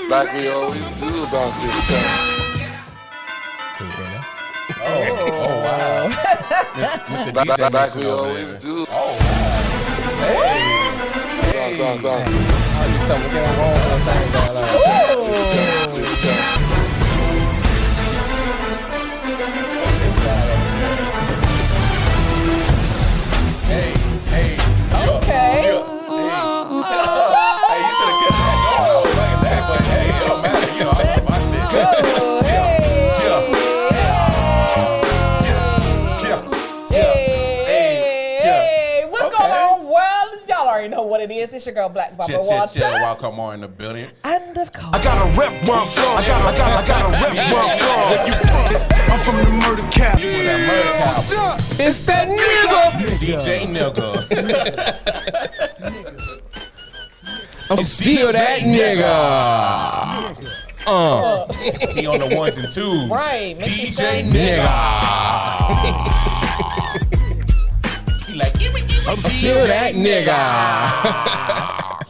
like we always do about this time. Can you hear that? Oh wow. Mr. DJ Like we over always there. do. Oh wow. Hey. Oh, you something getting wrong with the thing going on. This time. Hey. Okay. Hey, you should have kept that going. I was liking that, but hey, it don't matter. You know, I love my shit. Hey, what's going on, world? Y'all already know what it is. It's your girl, Black Baba Waters. Welcome on in the building. And of course, I got a rep where I'm from. I got a rep where I'm from. You from? I'm from the murder cap. With that murder cow. It's that nigga. DJ Nigga. I'm still that nigga. He on the ones and twos. right? Makes it DJ sound- Nigga. He like, I'm still that nigga.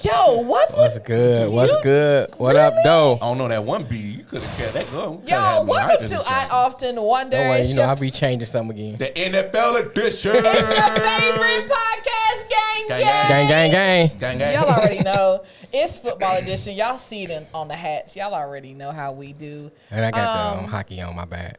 Yo, what? What's good? What's You- good? What up, though? I don't know that one beat. You could have kept that going. Yo, welcome to I Often Wonder. Don't worry, It's you know your I'll be changing some again. the NFL edition. It's your favorite podcast, gang. Gang. Y'all already know. It's football edition. Y'all see it on the hats. Y'all already know how we do. And I got the hockey on my back.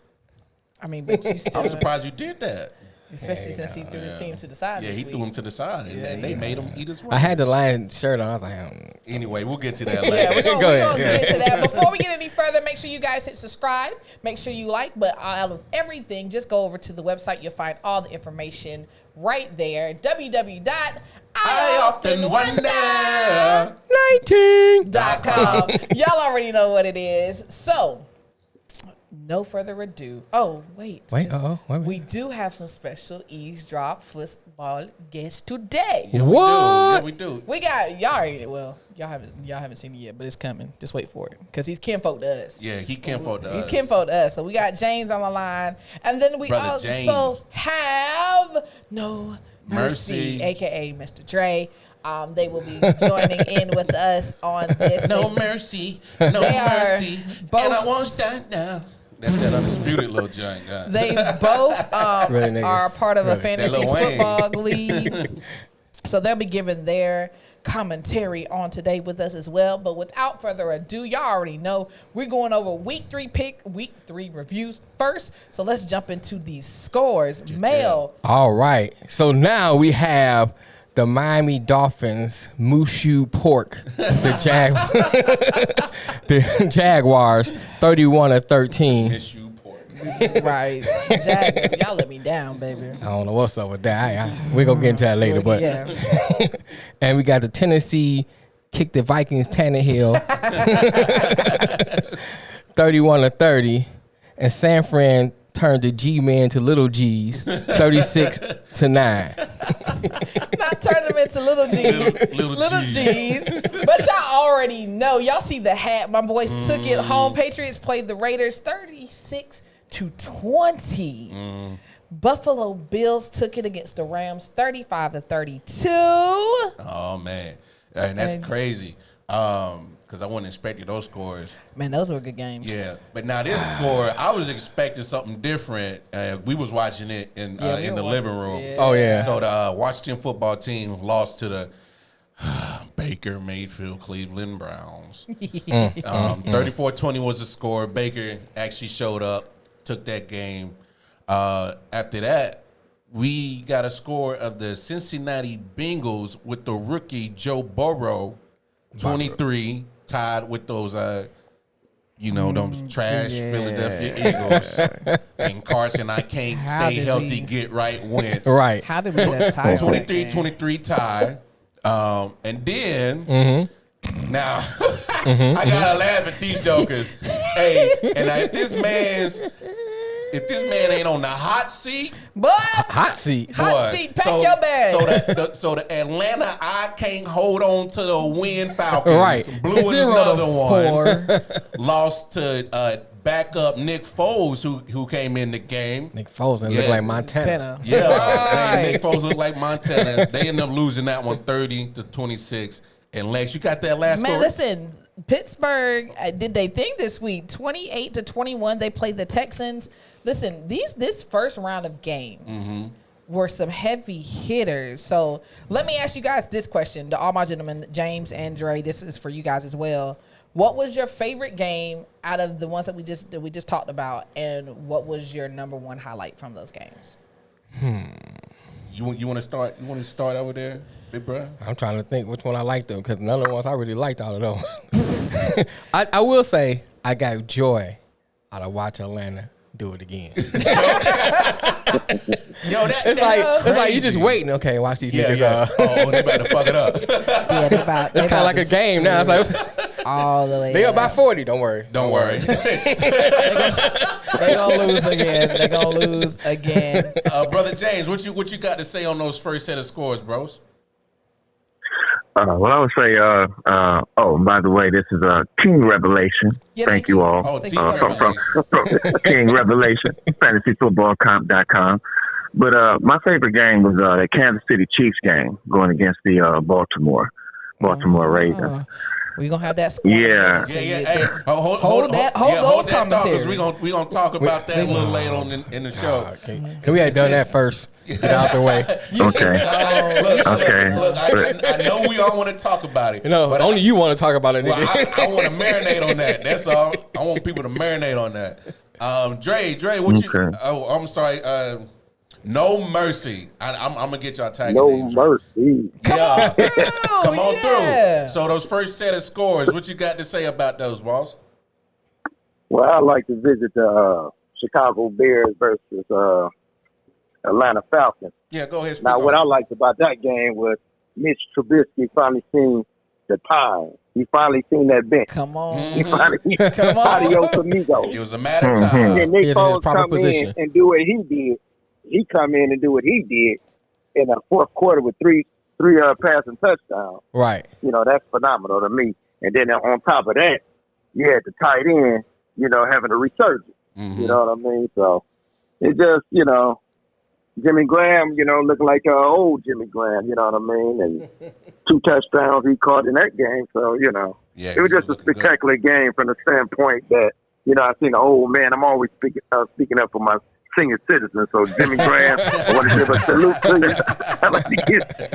I mean, but you still, I'm surprised you did that. especially since he threw his team to the side. Yeah, this he week. threw him to the side, and they made him eat his words. I had the Lion shirt on. I was like, Anyway, we'll get to that Yeah, later. we're gonna, Go we're ahead, gonna go get ahead. into that. Before we get any further, make sure you guys hit subscribe. Make sure you like. But out of everything, just go over to the website. You'll find all the information right there. www.ioftenwonder.com. Y'all already know what it is. So, no further ado. Oh, wait. wait. We do have some special eavesdrop football guests today. What? Yeah, we do. We got y'all already. Well, y'all haven't seen it yet, but it's coming. Just wait for it, cause he's kinfolk to us. Yeah, he kinfolk to He's us. kinfolk to us. So we got James on the line, and then we Brother also James. have No Mercy, Mercy. aka Mr. Dre. They will be joining in with us on this. No mercy, no They are mercy, both- and I won't stand now. That's that undisputed little giant guy. They both Really, nigga? are part of a Really? fantasy That Lil Wayne. football league. So they'll be giving their commentary on today with us as well. But without further ado, y'all already know we're going over week 3 reviews first. So let's jump into these scores. Male. All right. So now we have the Miami Dolphins, Mushu Pork, the Jaguars, 31-13. Issue port. Right. Jag, y'all let me down, baby. I don't know what's up with that. We're going to get into that later. But Yeah. And we got the Tennessee kick the Vikings Tannehill, 31-30. And San Fran turned the G-men to little G's, 36-9. Not turn them into little G's. Little G's. But y'all already know. Y'all see the hat. My boys took it home. Patriots played the Raiders 36-20. Buffalo Bills took it against the Rams 35-32. Oh man, and that's crazy. Because I wasn't expecting those scores. Man, those were good games. Yeah, but now this score, I was expecting something different. We was watching it in we in were the living room. Yeah. Oh, yeah. So the Washington football team lost to the Baker Mayfield Cleveland Browns. 34-20 was the score. Baker actually showed up, took that game. After that, we got a score of the Cincinnati Bengals with the rookie Joe Burrow, 23, tied with those them trash Philadelphia Eagles. And Carson, I can't How stay did healthy, we- get right wins. Right. How did we get tied? 23-23 tie. And then now I gotta laugh at these jokers. Hey, and if this man ain't on the hot seat, But Hot seat. Hot boy, seat, pack your bags. So the Atlanta I can't hold on to the win Falcons. Right. Blew in 0-4. another one. Lost to backup Nick Foles who came in the game. Nick Foles look Yeah. like Montana. Tenor. Yeah, Right. Nick Foles look like Montana. They ended up losing that one 30-26. And Lex, you got that last Man, score? listen. Pittsburgh did they think this week 28-21 they played the Texans. Listen, this first round of games were some heavy hitters. So let me ask you guys this question to all my gentlemen, James and Dre. This is for you guys as well. What was your favorite game out of the ones that we just talked about, and what was your number one highlight from those games? You want to start? You want to start over there, big bro? I'm trying to think which one I liked them because none of the ones I really liked out of those. I will say I got joy out of watching Atlanta do it again. Yo, It's like you just waiting. Okay, watch these niggas. They about to fuck it up. Yeah, It's kind of like a game now. It's like all the way. they up by 40. Don't worry. Don't worry. They're gonna lose again. Brother James, what you got to say on those first set of scores, bros? Well, I would say, by the way, this is King Revelation. Yeah, thank you all. Oh, Thank you so from King Revelation, fantasyfootballcomp.com. But my favorite game was the Kansas City Chiefs game going against the Baltimore Ravens. We're gonna have that score. Yeah. Hey, Hold those commentaries. We gonna talk about that a little later on in the show. Can we have done that first? Get out the way. Okay. Okay. Look, I know we all want to talk about it. But only you want to talk about it, nigga. Well, I want to marinate on that. That's all. I want people to marinate on that. Dre, what you? Okay. Oh, I'm sorry. No Mercy. I'm gonna get y'all tagged. No names. mercy. Come on Yeah. through. So those first set of scores, what you got to say about those, boss? Well, I'd like to visit the Chicago Bears versus Atlanta Falcons. Yeah, go ahead. Speak Now, on what it. I liked about that game was Mitch Trubisky finally seen the time. He finally seen that bench. Come on. He finally, Come on. adios amigo. It was a matter of time. And Nick He is in his Foles proper come position. in and do what he did. He come in and do what he did in the fourth quarter with three passing touchdowns. Right. You know, that's phenomenal to me. And then on top of that, you had the tight end, having a resurgence. You know what I mean? So it just, Jimmy Graham, looking like old Jimmy Graham, you know what I mean? And 2 touchdowns he caught in that game. So, Yeah, it was just a spectacular game from the standpoint that, I seen an old man. I'm always speaking up for my senior citizens. So Jimmy Graham, I want to give a salute to you.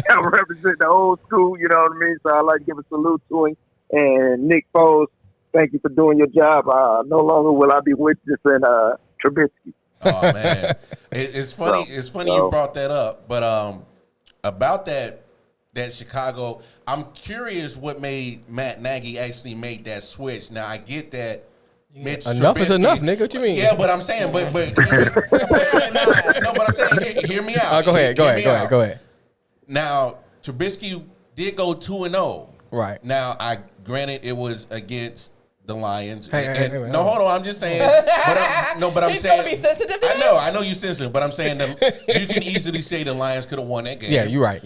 I represent the old school, you know what I mean? So I like to give a salute to him. And Nick Foles, thank you for doing your job. No longer will I be witnessing Trubisky. Oh man, it's funny. It's funny you brought that up. But about that Chicago, I'm curious what made Matt Nagy actually make that switch. Now I get that. Mitch Enough is Trubisky- enough, nigga. What you mean? Yeah, but I'm saying, but no, but I'm saying, hear me out. Go ahead. Go ahead. Now Trubisky did go 2-0. Right. Now, granted it was against the Lions. Hey, wait, no, hold on. I'm just saying. But I'm He's saying. gonna be sensitive to I know you're sensitive, but I'm saying that you can easily say the Lions could have won that game. Yeah, you're right.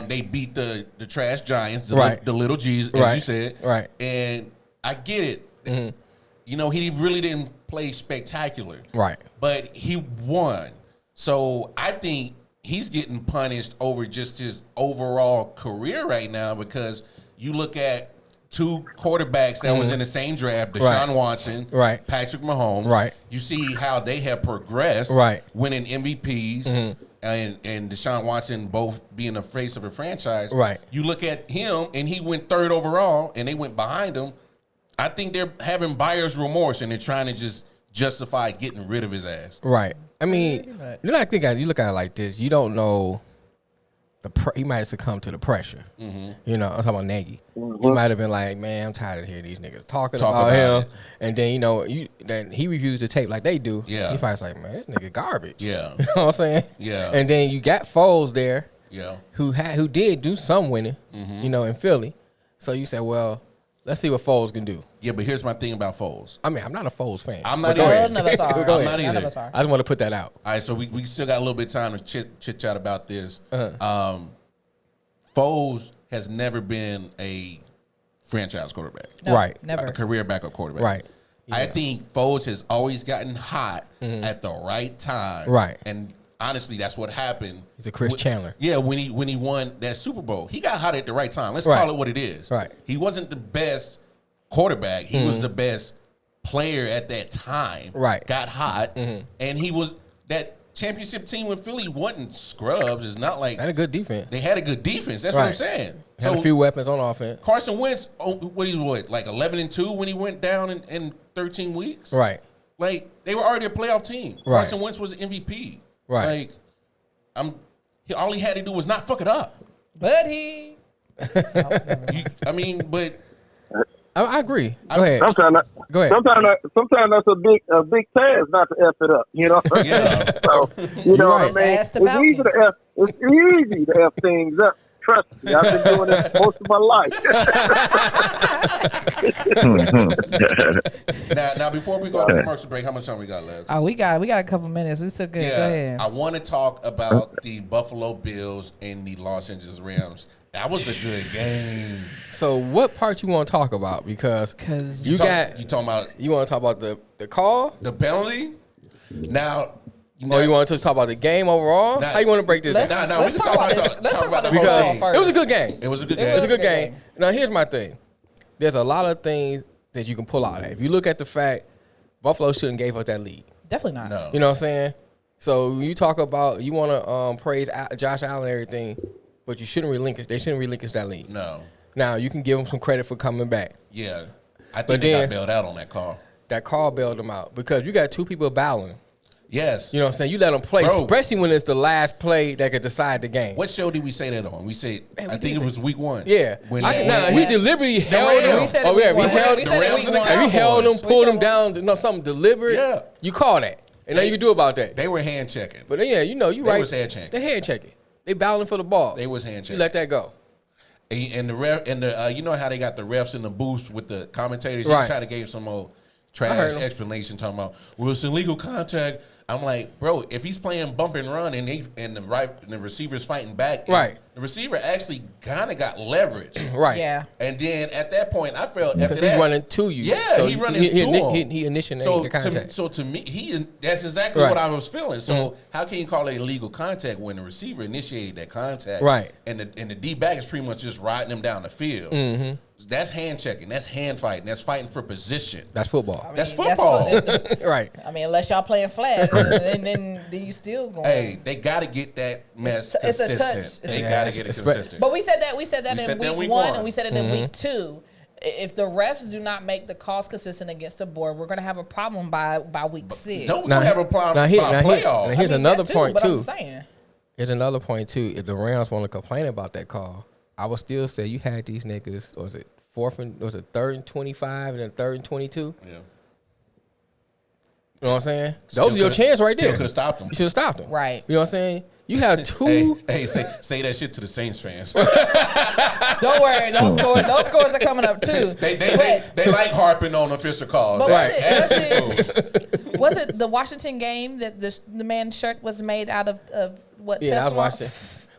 They beat the trash Giants, Right. the little G's, as Right. you said. Right. And I get it. He really didn't play spectacular. Right. But he won. So I think he's getting punished over just his overall career right now, because you look at 2 quarterbacks that was in the same draft, Deshaun Watson, Right. Patrick Mahomes. Right. You see how they have progressed, Right. winning MVPs, and Deshaun Watson both being the face of a franchise. Right. You look at him, and he went 3rd overall, and they went behind him. I think they're having buyer's remorse, and they're trying to just justify getting rid of his ass. Right. I mean, then I think you look at it like this. You don't know he might have succumbed to the pressure. I'm talking about Nagy. He might have been like, man, I'm tired of hearing these niggas talking about him. it. And then, then he reviews the tape like they do. Yeah. He probably's like, man, this nigga garbage. Yeah. You know what I'm saying? Yeah. And then you got Foles there Yeah. who did do some winning, in Philly. So you said, well, let's see what Foles can do. Yeah, but here's my thing about Foles. I mean, I'm not a Foles fan. I'm not But go either. ahead. None of us are. Go I'm ahead. not None either. of us are. I just want to put that out. All right, so we still got a little bit of time to chit chat about this. Foles has never been a franchise quarterback, No, Right. Never. a career backup quarterback. Right. I think Foles has always gotten hot at the right time. Right. And honestly, that's what happened. He's a Chris Chandler. Yeah, when he won that Super Bowl, he got hot at the right time. Let's Right. call it what it is. Right. He wasn't the best quarterback. He was the best player at that time. Right. Got hot, and he was that championship team with Philly wasn't scrubs. It's not like Had a good defense. they had a good defense. That's what I'm Right. saying. Had a few weapons on offense. Carson Wentz, like 11-2 when he went down in 13 weeks. Right. Like they were already a playoff team. Right. Carson Wentz was MVP. Right. Like all he had to do was not fuck it up. But he. But I agree. Go ahead. Sometimes that's a big task not to F it up, you know? Yeah. So, you know right. what I mean? Ask the It's easy to F things up. Trust me, I've been doing this most of my life. now before we go to commercial break, how much time we got left? Oh, we got a couple minutes. We still good. Go ahead. I want to talk about the Buffalo Bills and the Los Angeles Rams. That was a good game. So what part you want to talk about? Because you want to talk about the call? The penalty? Now, Or you want to talk about the game overall? How you want to break this down? Let's talk about this. Let's talk about this Because overall first. it was a good game. It was a good It was a game. good game. Now, here's my thing. There's a lot of things that you can pull out of that. If you look at the fact, Buffalo shouldn't gave up that lead. Definitely not. No. You know what I'm saying? So you talk about, you want to praise Josh Allen and everything, but they shouldn't relinquish that lead. No. Now, you can give him some credit for coming back. Yeah. I think they got bailed out on that call. That call bailed them out because you got two people battling. Yes. You know what I'm saying? You let them play, Bro. especially when it's the last play that could decide the game. What show did we say that on? We said, I think it was week 1. Yeah. When he deliberately held him. We said Oh, yeah. week one. We held We said it week one. He held him, Cowboys. pulled him down, something deliberate. Yeah. You call that. And now you can do about that. They were hand checking. But yeah, you know, you right. They was hand checking. They hand checking. They battling for the ball. They was hand You checking. let that go. And the ref and the you know how they got the refs in the booth with the commentators. Right. He tried to give some old heard trash him. explanation talking about it's illegal contact. I'm like, bro, if he's playing bump and run and the receiver's fighting back, Right. The receiver actually kind of got leverage, Right. Yeah. And then at that point, I felt after Because that, he's running to you. Yeah, So he running to him. He initiated the contact. To me, that's exactly Right. what I was feeling. So how can you call it illegal contact when the receiver initiated that contact? Right. And the D back is pretty much just riding him down the field. Mm-hmm. That's hand checking. That's hand fighting. That's fighting for position. That's football. That's football. Right. I mean, unless y'all playing flat, then you still going. Hey, they got to get that mess It's a consistent. touch. They Yeah, got to get it it's- consistent. But we said that said in week 1 and we said it in week 2. If the refs do not make the calls consistent against the board, we're going to have a problem by week 6. No, we don't have a problem about playoffs. Here's another point but too. I'm saying. Here's another point too. If the Rams want to complain about that call, I would still say you had these niggas. Was it 3rd and 25 and then 3rd and 22? Yeah. You know what I'm saying? Those are your chance right there. Still could have stopped them. You should have stopped them. Right. You know what I'm saying? You have two. Hey, say that shit to the Saints fans. Don't worry, those scores are coming up too. They like harping on official calls. But Right. was it the Washington game that the man's shirt was made out of what? Yeah, I was Teflon? watching.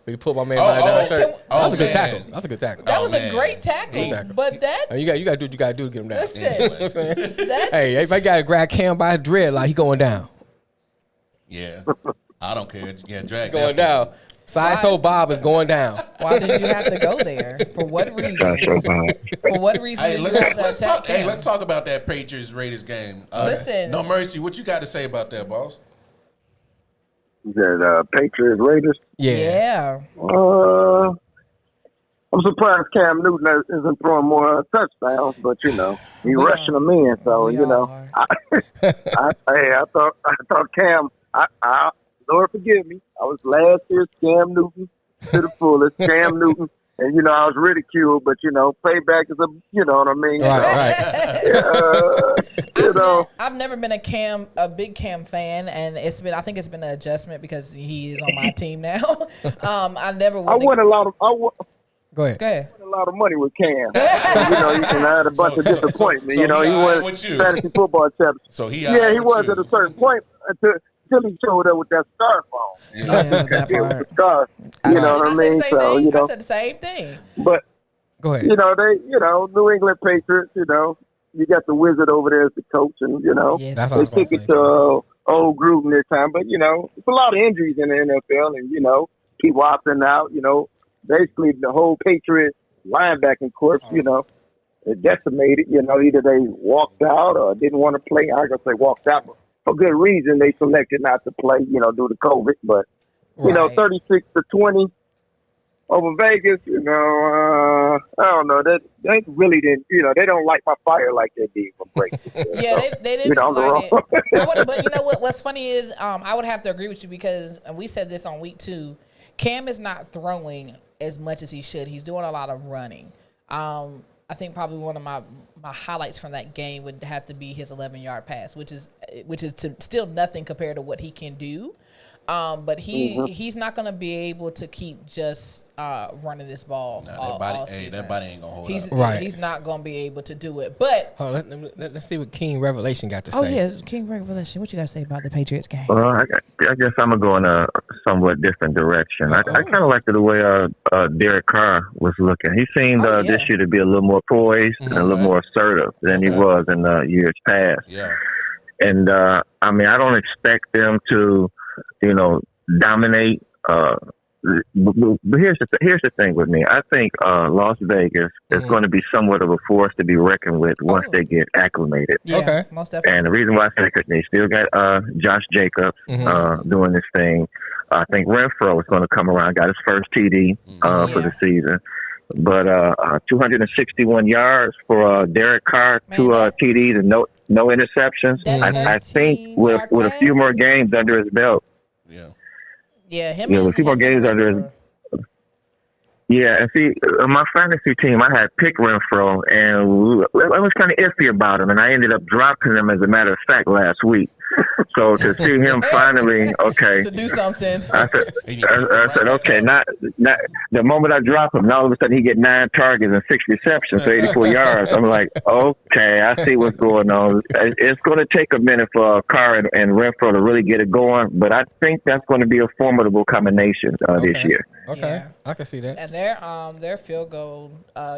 We pulled my man by down the shirt. oh, That was a good man. tackle. That was a good tackle. That was man. a great tackle, but that You got to do what you got to do to get him down. listen, You know what I'm saying? that's Hey, everybody got to grab Cam by his dread like he going down. Yeah. I don't care. Yeah, drag Going that down. Side Bob is going down. why did you have to go there? For what reason? For what reason Hey, did you have to let's attack talk. Hey, him? let's talk about that Patriots Raiders game. Listen. No Mercy. What you got to say about that, boss? That Patriots Raiders. Yeah. I'm surprised Cam Newton isn't throwing more touchdowns, but you know he's rushing them in. So We you know, all I thought Cam. Lord forgive me. I was last year's Cam Newton to the fullest. Cam Newton, and you know I was ridiculed, but you know payback is you know what I mean. Right. You know. I've never been a big Cam fan, and I think it's been an adjustment because he is on my team now. I never. I won a lot of. Go ahead. Go ahead. A lot of money with Cam. You know, and I had a bunch of disappointment. so you know, he he all right won with you? fantasy football championship. So he was at a certain point until he showed up with that scarf on. Yeah, that It was part. the scarf. You know what I said mean? the same So thing. you know, I said the same thing. but Go ahead. you know, New England Patriots. You know, you got the Wizard over there as the coach, and you know, Yes. That's they what I was took gonna it to old Gruden this time. But you know, it's a lot of injuries in the NFL, and you know, people opting out. You know, basically the whole Patriots linebacking corps. You know. decimated. You know, either they walked out or didn't want to play. I ain't gonna say walked out, but for good reason they selected not to play. You know, due to COVID. But you know, 36-20 over Vegas. You know, I don't know. They really didn't. You know, they don't light my fire like they did for break. Yeah, so, they didn't you know, light it. But you know what? What's funny is I would have to agree with you because we said this on week 2. Cam is not throwing as much as he should. He's doing a lot of running. I think probably one of my highlights from that game would have to be his 11-yard pass, which is still nothing compared to what he can do. But he's not going to be able to keep just running this ball all season. That body ain't going to hold up. Right. He's not going to be able to do it. But let's see what King Revelation got to say. oh yeah, King Revelation. What you got to say about the Patriots game? Well, I guess I'm gonna go in a somewhat different direction. I kind of liked the way Derek Carr was looking. He seemed this year to be a little more poised and a little more assertive than he was in years past. Yeah. And I mean, I don't expect them to, you know, dominate. But here's the thing with me. I think Las Vegas is going to be somewhat of a force to be reckoned with once they get acclimated. Yeah, okay, most definitely. And the reason why I think they still got Josh Jacobs doing this thing. I think Renfro is going to come around. Got his first TD for the season. But 261 yards for Derek Carr, 2 TDs and no interceptions. I think with a few more games under his belt. Yeah, him. With a few more games under his. Yeah, and see, my fantasy team, I had picked Renfro, and I was kind of iffy about him, and I ended up dropping him, as a matter of fact, last week. So to see him finally, to do something. I said, okay, not the moment I drop him, now all of a sudden he get 9 targets and 6 receptions for 84 yards. I'm like, okay, I see what's going on. It's going to take a minute for Carr and Renfro to really get it going, but I think that's going to be a formidable combination this year. Okay, yeah. I can see that. And their field goal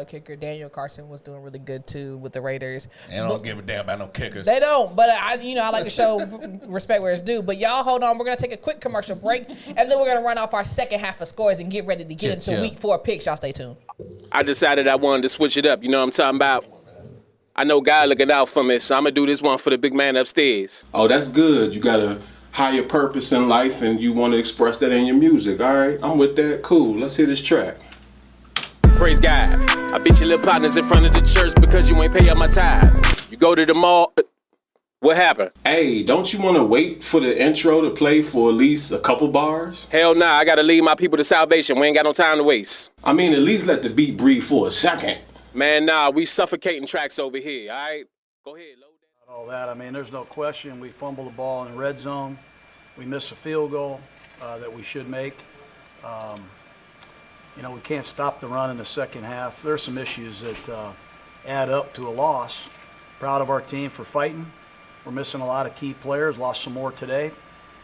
kicker Daniel Carson was doing really good too with the Raiders. They don't give a damn about no kickers. They don't, but I like to show respect where it's due. But y'all hold on, we're gonna take a quick commercial break, and then we're gonna run off our second half of scores and get ready to get into week 4 picks. Y'all stay tuned. I decided I wanted to switch it up. You know what I'm talking about? I know God looking out for me, so I'm gonna do this one for the big man upstairs. Oh, that's good. You got a higher purpose in life, and you want to express that in your music. All right, I'm with that. Cool. Let's hear this track. Praise God. I beat your little partners in front of the church because you ain't pay up my tithes. You go to the mall. What happened? Hey, don't you want to wait for the intro to play for at least a couple bars? Hell nah, I gotta lead my people to salvation. We ain't got no time to waste. I mean, at least let the beat breathe for a second. Man, nah, we suffocating tracks over here, all right? Go ahead, load that. All that, I mean, there's no question. We fumble the ball in the red zone. We miss a field goal that we should make. We can't stop the run in the second half. There's some issues that add up to a loss. Proud of our team for fighting. We're missing a lot of key players, lost some more today.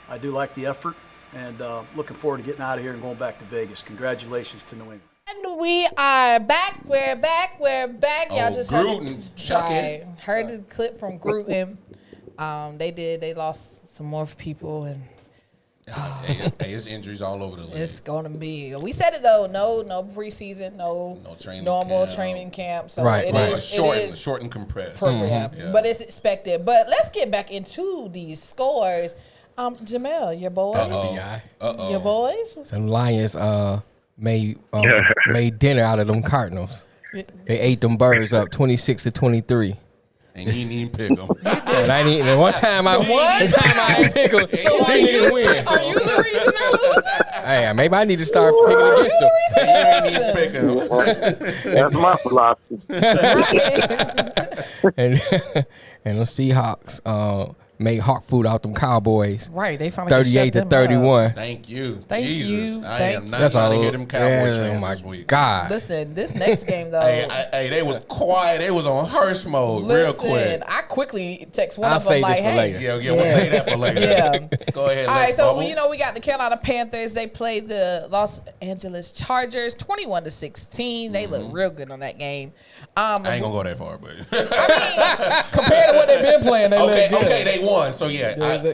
I do like the effort, and looking forward to getting out of here and going back to Vegas. Congratulations to New England. And we are back. We're back. Y'all just heard the clip from Gruden. They lost some more people, and his injuries all over the league. It's gonna be. We said it though. No preseason. No training camp. So it is short and compressed. Program, but it's expected. But let's get back into these scores. Jamel, your boys. Your boys. Some Lions made dinner out of them Cardinals. They ate them birds up 26-23. And you didn't even pick them. One time I ain't pick them. So are you the reason they're losing? Hey, maybe I need to start picking against them. That's my philosophy. And the Seahawks made hawk food out them Cowboys. Right, they finally 38-31. Thank you, Thank Jesus. you. I am not trying to hear them Cowboys fans this week. God. Listen, this next game though. Hey, they was quiet. They was on hearse mode real quick. I quickly text one of them like, "Hey, we'll say that for later." Yeah. Go ahead. All right, so we got the Carolina Panthers. They played the Los Angeles Chargers 21-16. They look real good on that game. I ain't gonna go that far, but I mean, compared to what they've been playing, they look good. Okay, they won. So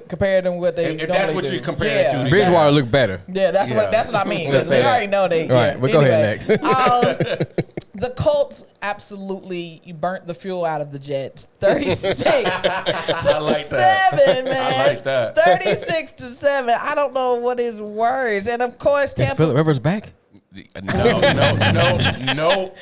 compared to what they if that's what you compare it to, Bridgewater look better. Yeah, that's what I mean. Because we already know they. All right, but go ahead next. The Colts absolutely burnt the fuel out of the Jets. 36 to I like 7, man. I like that. 36 to 7. I don't know what is worse. And of course, Is Tampa. Phillip Rivers back? No,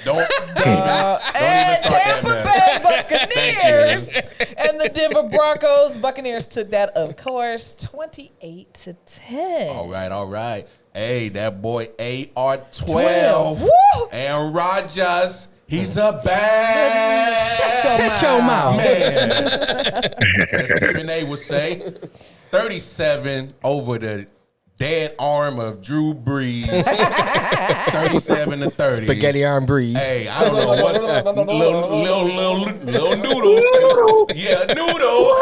don't even And start that Tampa mess. Bay Buccaneers and the Denver Broncos. Buccaneers took that, of course, 28 to 10. All right. Hey, that boy AR-12. 12. Woo! Aaron Rodgers, he's a bad Shut your mouth. man. As Stephen A would say, 37 over the dead arm of Drew Brees. 37 to 30. Spaghetti arm breeze. Hey, I don't know what's little noodle. Yeah, noodle.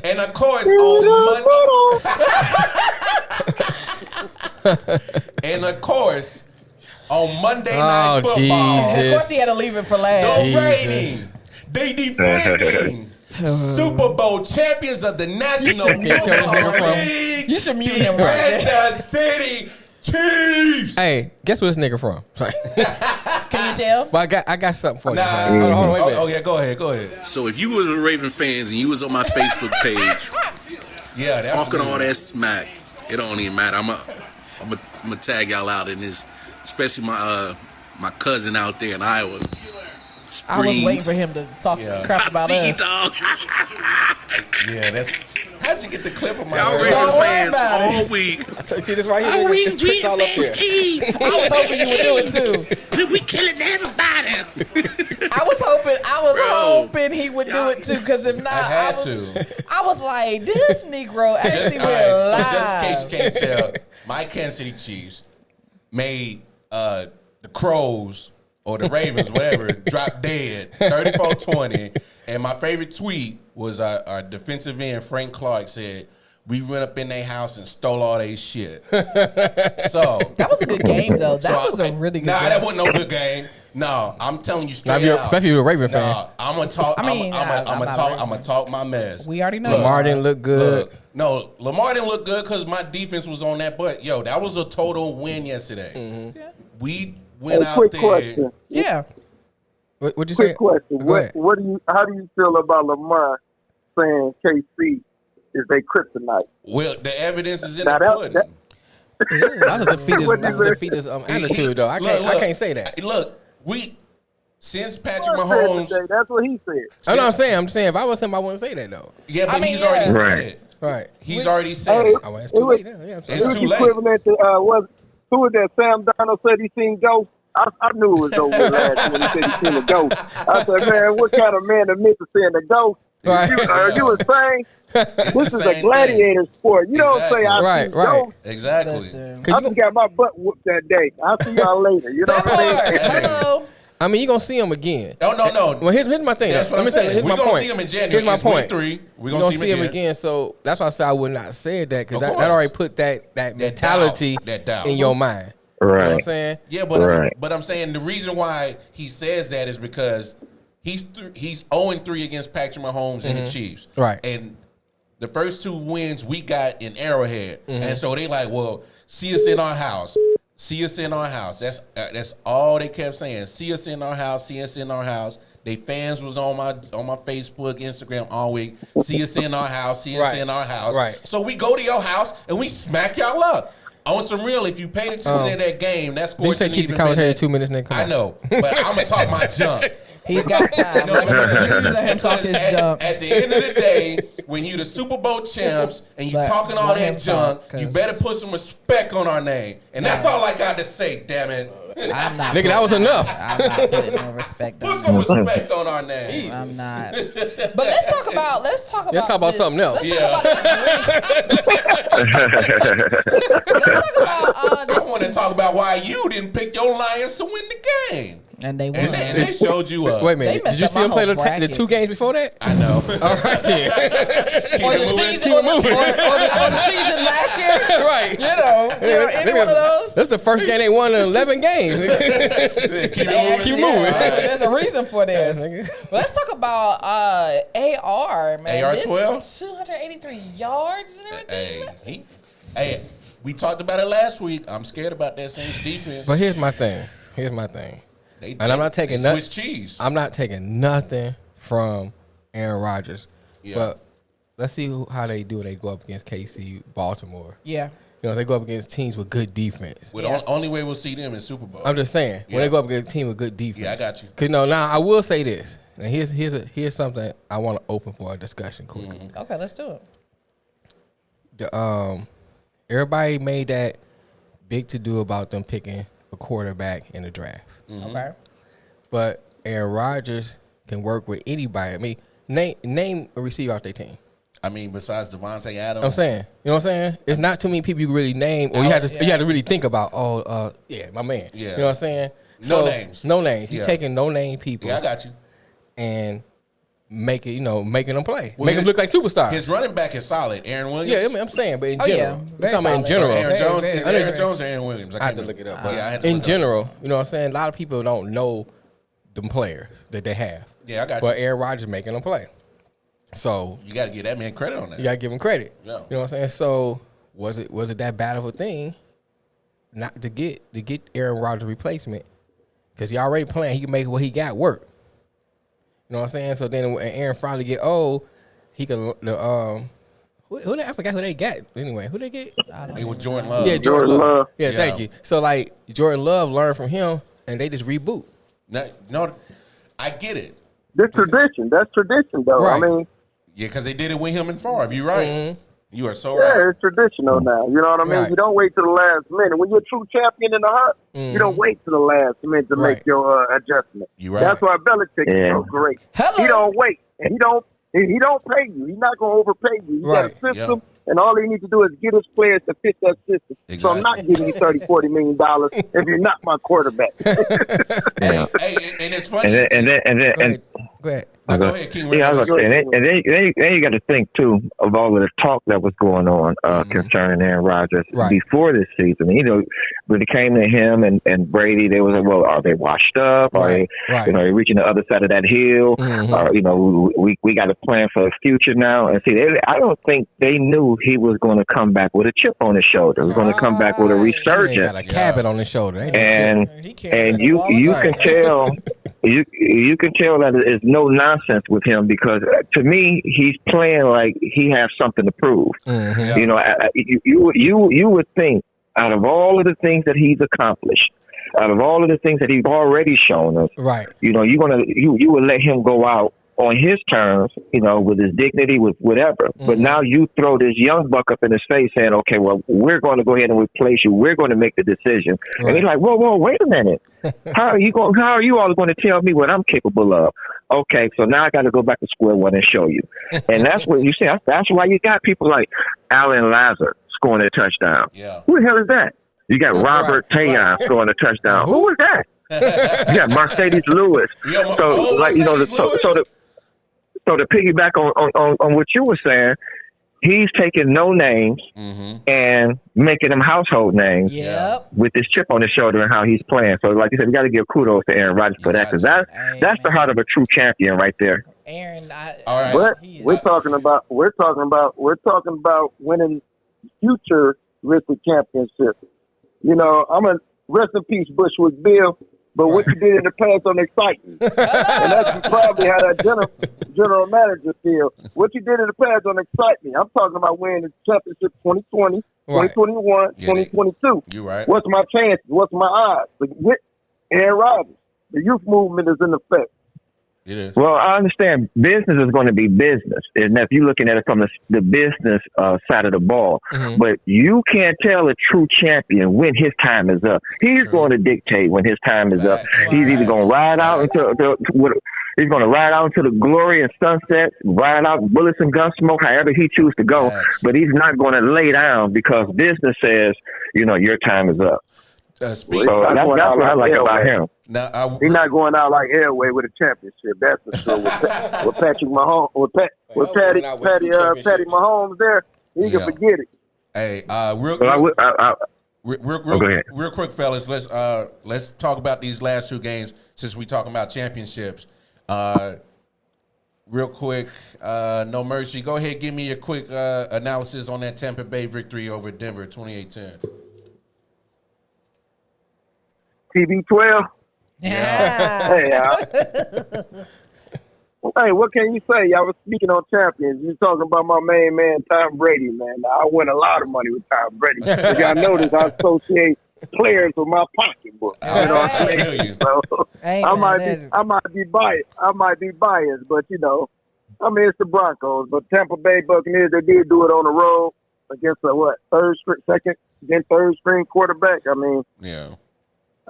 And of course on Monday. And of course on Monday Night Football. Jesus. Of course, he had to leave it for last. The reigning, they defending Super Bowl champions of the National Football League. You should mute him right there. Kansas City Chiefs. Hey, guess where this nigga from? Can you tell? But I got something for you. Nah. Hold on, wait a minute. Oh yeah, go ahead. So if you were Raven fans and you was on my Facebook page Yeah, that's talking weird. all that smack, it don't even matter. I'm gonna tag y'all out in this, especially my cousin out there in Iowa. I was waiting for him to talk crap about See, us. dog. Yeah, that's. How'd you get the clip of my? Y'all Don't Ravens worry fans about all it. week. See this right here? Oh, we This trick's all up here. Steve. I was hoping you would do it too. We killing everybody. I was hoping he would do it too, because if not, I had to. I was like, this Negro actually All went right, so live. just in case you can't tell, my Kansas City Chiefs made the Crows or the Ravens, whatever, drop dead, 34-20. And my favorite tweet was our defensive end, Frank Clark, said, we went up in their house and stole all their shit. So That was a good game, though. That was a really good game. that wasn't no good game. No, I'm telling you straight out. Especially if you're a Raven fan. Nah, I'm gonna talk. I mean, I'm I'm not gonna Raven. talk my mess. We already know. Lamar didn't look good. No, Lamar didn't look good because my defense was on that. But yo, that was a total win yesterday. Mm-hmm. Yeah. We went out quick there. question. Yeah. What'd you say? Quick question. Go ahead. How do you feel about Lamar saying KC is their kryptonite? Well, the evidence is in Now the that- pudding. that- That's a defeatist attitude, though. I can't say that. Look, since Patrick Lamar said Mahomes. today, that's what he said. I know what I'm saying. I'm saying if I was him, I wouldn't say that though. Yeah, but I mean, he's already yeah. said Right. it. Right. He's already said Hey, it. Oh, well, it's too late now. Yeah, I'm sorry. It's It was too late. equivalent to who was that? Sam Donald said he seen ghosts. I knew it was over with last when he said he seen a ghost. I said, man, what kind of man admits to seeing a ghost? Right. You were saying It's this the is a same gladiator sport. You don't say I Right, see right. ghosts. Exactly. Listen. I just got my butt whooped that day. I'll see y'all later. You know That what I mean? part. Hello. I mean, you're gonna see him again. No. Well, here's my thing. That's what Let me I'm say. saying. Here's We're my gonna point. see him in January. Here's my It's week point. 3. We're You're gonna see him again. So that's why I said I would not say that because Of that course. already put that mentality That doubt. in your mind. You know what I'm Right. saying? Yeah, but Right. I'm saying the reason why he says that is because he's 0-3 against Patrick Mahomes and the Chiefs. Right. And the first 2 wins we got in Arrowhead, and so they like, well, see us in our house. See us in our house. That's all they kept saying. See us in our house. See us in our house. They fans was on my Facebook, Instagram all week. See us in our house. See us Right. in our house. Right. So we go to your house and we smack y'all up. On some real, if you paid attention to that game, that score Did you say shouldn't keep the even been commentary there. 2 minutes, nigga? Come I on. know, but I'm gonna talk my junk. He's got time. No, Let because him talk his junk. At the end of the day, when you the Super Bowl champs and you talking all let him that junk, talk, you 'cause- better put some respect on our name. And that's all I got to say, damn it. I'm not. Nigga, that was enough. I'm not putting no respect Put on some him. respect on our name. I'm not. But let's talk about. Let's talk about this. something else. Let's talk about I this. want to talk about why you didn't pick your Lions to win the game. And they won. And they showed you up. Wait a minute. messed Did you up see my him play whole the bracket. 2 games before that? I know. All right then. Or the season, or the season last year. Right. You know, any one of those. That's the first game they won in 11 games. Keep Keep moving. There's a reason for this. But let's talk about AR, man. AR-12? This 283 yards and everything. Hey, We talked about it last week. I'm scared about that Saints defense. But here's my thing. And I'm not taking nothing. Swiss cheese. I'm not taking nothing from Aaron Rodgers. Yeah. But let's see how they do when they go up against KC, Baltimore. Yeah. You know, they go up against teams with good defense. Only way we'll see them is Super Bowl. I'm just saying, when they go up against a team with good defense. Yeah, I got you. Cause now I will say this. And here's something I want to open for a discussion quickly. Mm-hmm. Okay, let's do it. Everybody made that big to do about them picking a quarterback in the draft. Mm-hmm. Okay. But Aaron Rodgers can work with anybody. I mean, name a receiver off their team. I mean, besides Devontae Adams. I'm saying, you know what I'm saying? It's not too many people you can really name, or you have to really think about. My man. Yeah. You know what I'm saying? No names. No names. He's taking no name people. Yeah, I got you. And making them play, make them look like superstars. His running back is solid. Aaron Williams. Yeah, I mean, I'm saying, but in general, I'm talking about in general. Aaron Jones. Very, Is very, Aaron Jones or Aaron Williams? I had to look it up. But I had to in general, you know what I'm saying? A lot of people don't know the players that they have. Yeah, I got you. But Aaron Rodgers making them play. So you got to give that man credit on that. You got to give him credit. Yeah. You know what I'm saying? So was it that bad of a thing not to get Aaron Rodgers replacement? Because he already playing, he can make what he got work. You know what I'm saying? So then when Aaron finally get old, he could I forgot who they got anyway. Who they get? It was Jordan Love. Yeah, Jordan Love. Yeah, thank you. So like Jordan Love learned from him, and they just reboot. No, I get it. That's tradition. That's tradition, though. Right. I mean, yeah, because they did it with him and Favre. You're right. Mm-hmm. You are so right. yeah, it's traditional now. You know what I mean? Right. You don't wait to the last minute. When you're a true champion in the hunt, you don't wait to the last minute to make your adjustment. You're right. That's why Belichick is so great. Hello. He don't wait, and he don't pay you. He's not going to overpay you. He got a system, and all he needs to do is get his players to fit that system. Exactly. So I'm not giving you $30-40 million if you're not my quarterback. Hey, and it's funny. Go ahead. Go ahead, King. Yeah, I was going to say, and then you got to think too of all of the talk that was going on concerning Aaron Rodgers before this season. You know, when it came to him and Brady, they was like, well, are they washed up? Are they, reaching the other side of that hill? We got a plan for the future now. And see, I don't think they knew he was going to come back with a chip on his shoulder. He was going to come back with a resurgence. He got a cabin on his shoulder. And you can tell. You can tell that there's no nonsense with him because to me he's playing like he has something to prove. You know, you would think out of all of the things that he's accomplished, out of all of the things that he's already shown us, you know, you would let him go out on his terms, you know, with his dignity, with whatever. But now you throw this young buck up in his face saying, okay, well, we're going to go ahead and replace you. We're going to make the decision. And he's like, whoa, wait a minute. How are you all going to tell me what I'm capable of? Okay, so now I got to go back to square one and show you. And that's what you see. That's why you got people like Alan Lazar scoring a touchdown. Yeah. Who the hell is that? You got Robert Taillon scoring a touchdown. Who is that? You got Mercedes Lewis. So to piggyback on what you were saying, he's taking no names and making them household names with this chip on his shoulder and how he's playing. So, like you said, we got to give kudos to Aaron Rodgers for that because that's the heart of a true champion right there. Aaron, all right. But we're talking about winning futuristic championships. You know, I'm a rest in peace Bushwick Bill. But what you did in the past don't excite me. And that's probably how that general manager feels. What you did in the past don't excite me. I'm talking about winning the championship 2020, 2021, 2022. You're right. What's my chances? What's my odds? With Aaron Rodgers, the youth movement is in effect. It is. Well, I understand business is going to be business. And if you're looking at it from the business side of the ball, but you can't tell a true champion when his time is up. He's going to dictate when his time is up. He's either going to ride out into he's going to ride out into the glory and sunset, ride out bullets and gun smoke, however he chooses to go. But he's not going to lay down because business says, you know, your time is up. That's what I like about him. Now, he's not going out like Elway with a championship. That's for sure. With Patrick Mahomes, with Patty Mahomes there, he can forget it. Hey, real quick, fellas. Let's talk about these last two games since we're talking about championships. real quick, No Mercy. Go ahead, give me your quick analysis on that Tampa Bay victory over Denver, 28-10. TB12. Yeah. Hey, what can you say? Y'all was speaking on champions. You talking about my main man, Tom Brady, man. I win a lot of money with Tom Brady. If y'all notice, I associate players with my pocketbook. You know what I mean? So I might be biased, but you know, I mean, it's the Broncos. But Tampa Bay Buccaneers, they did do it on the road against a third string quarterback. I mean, yeah.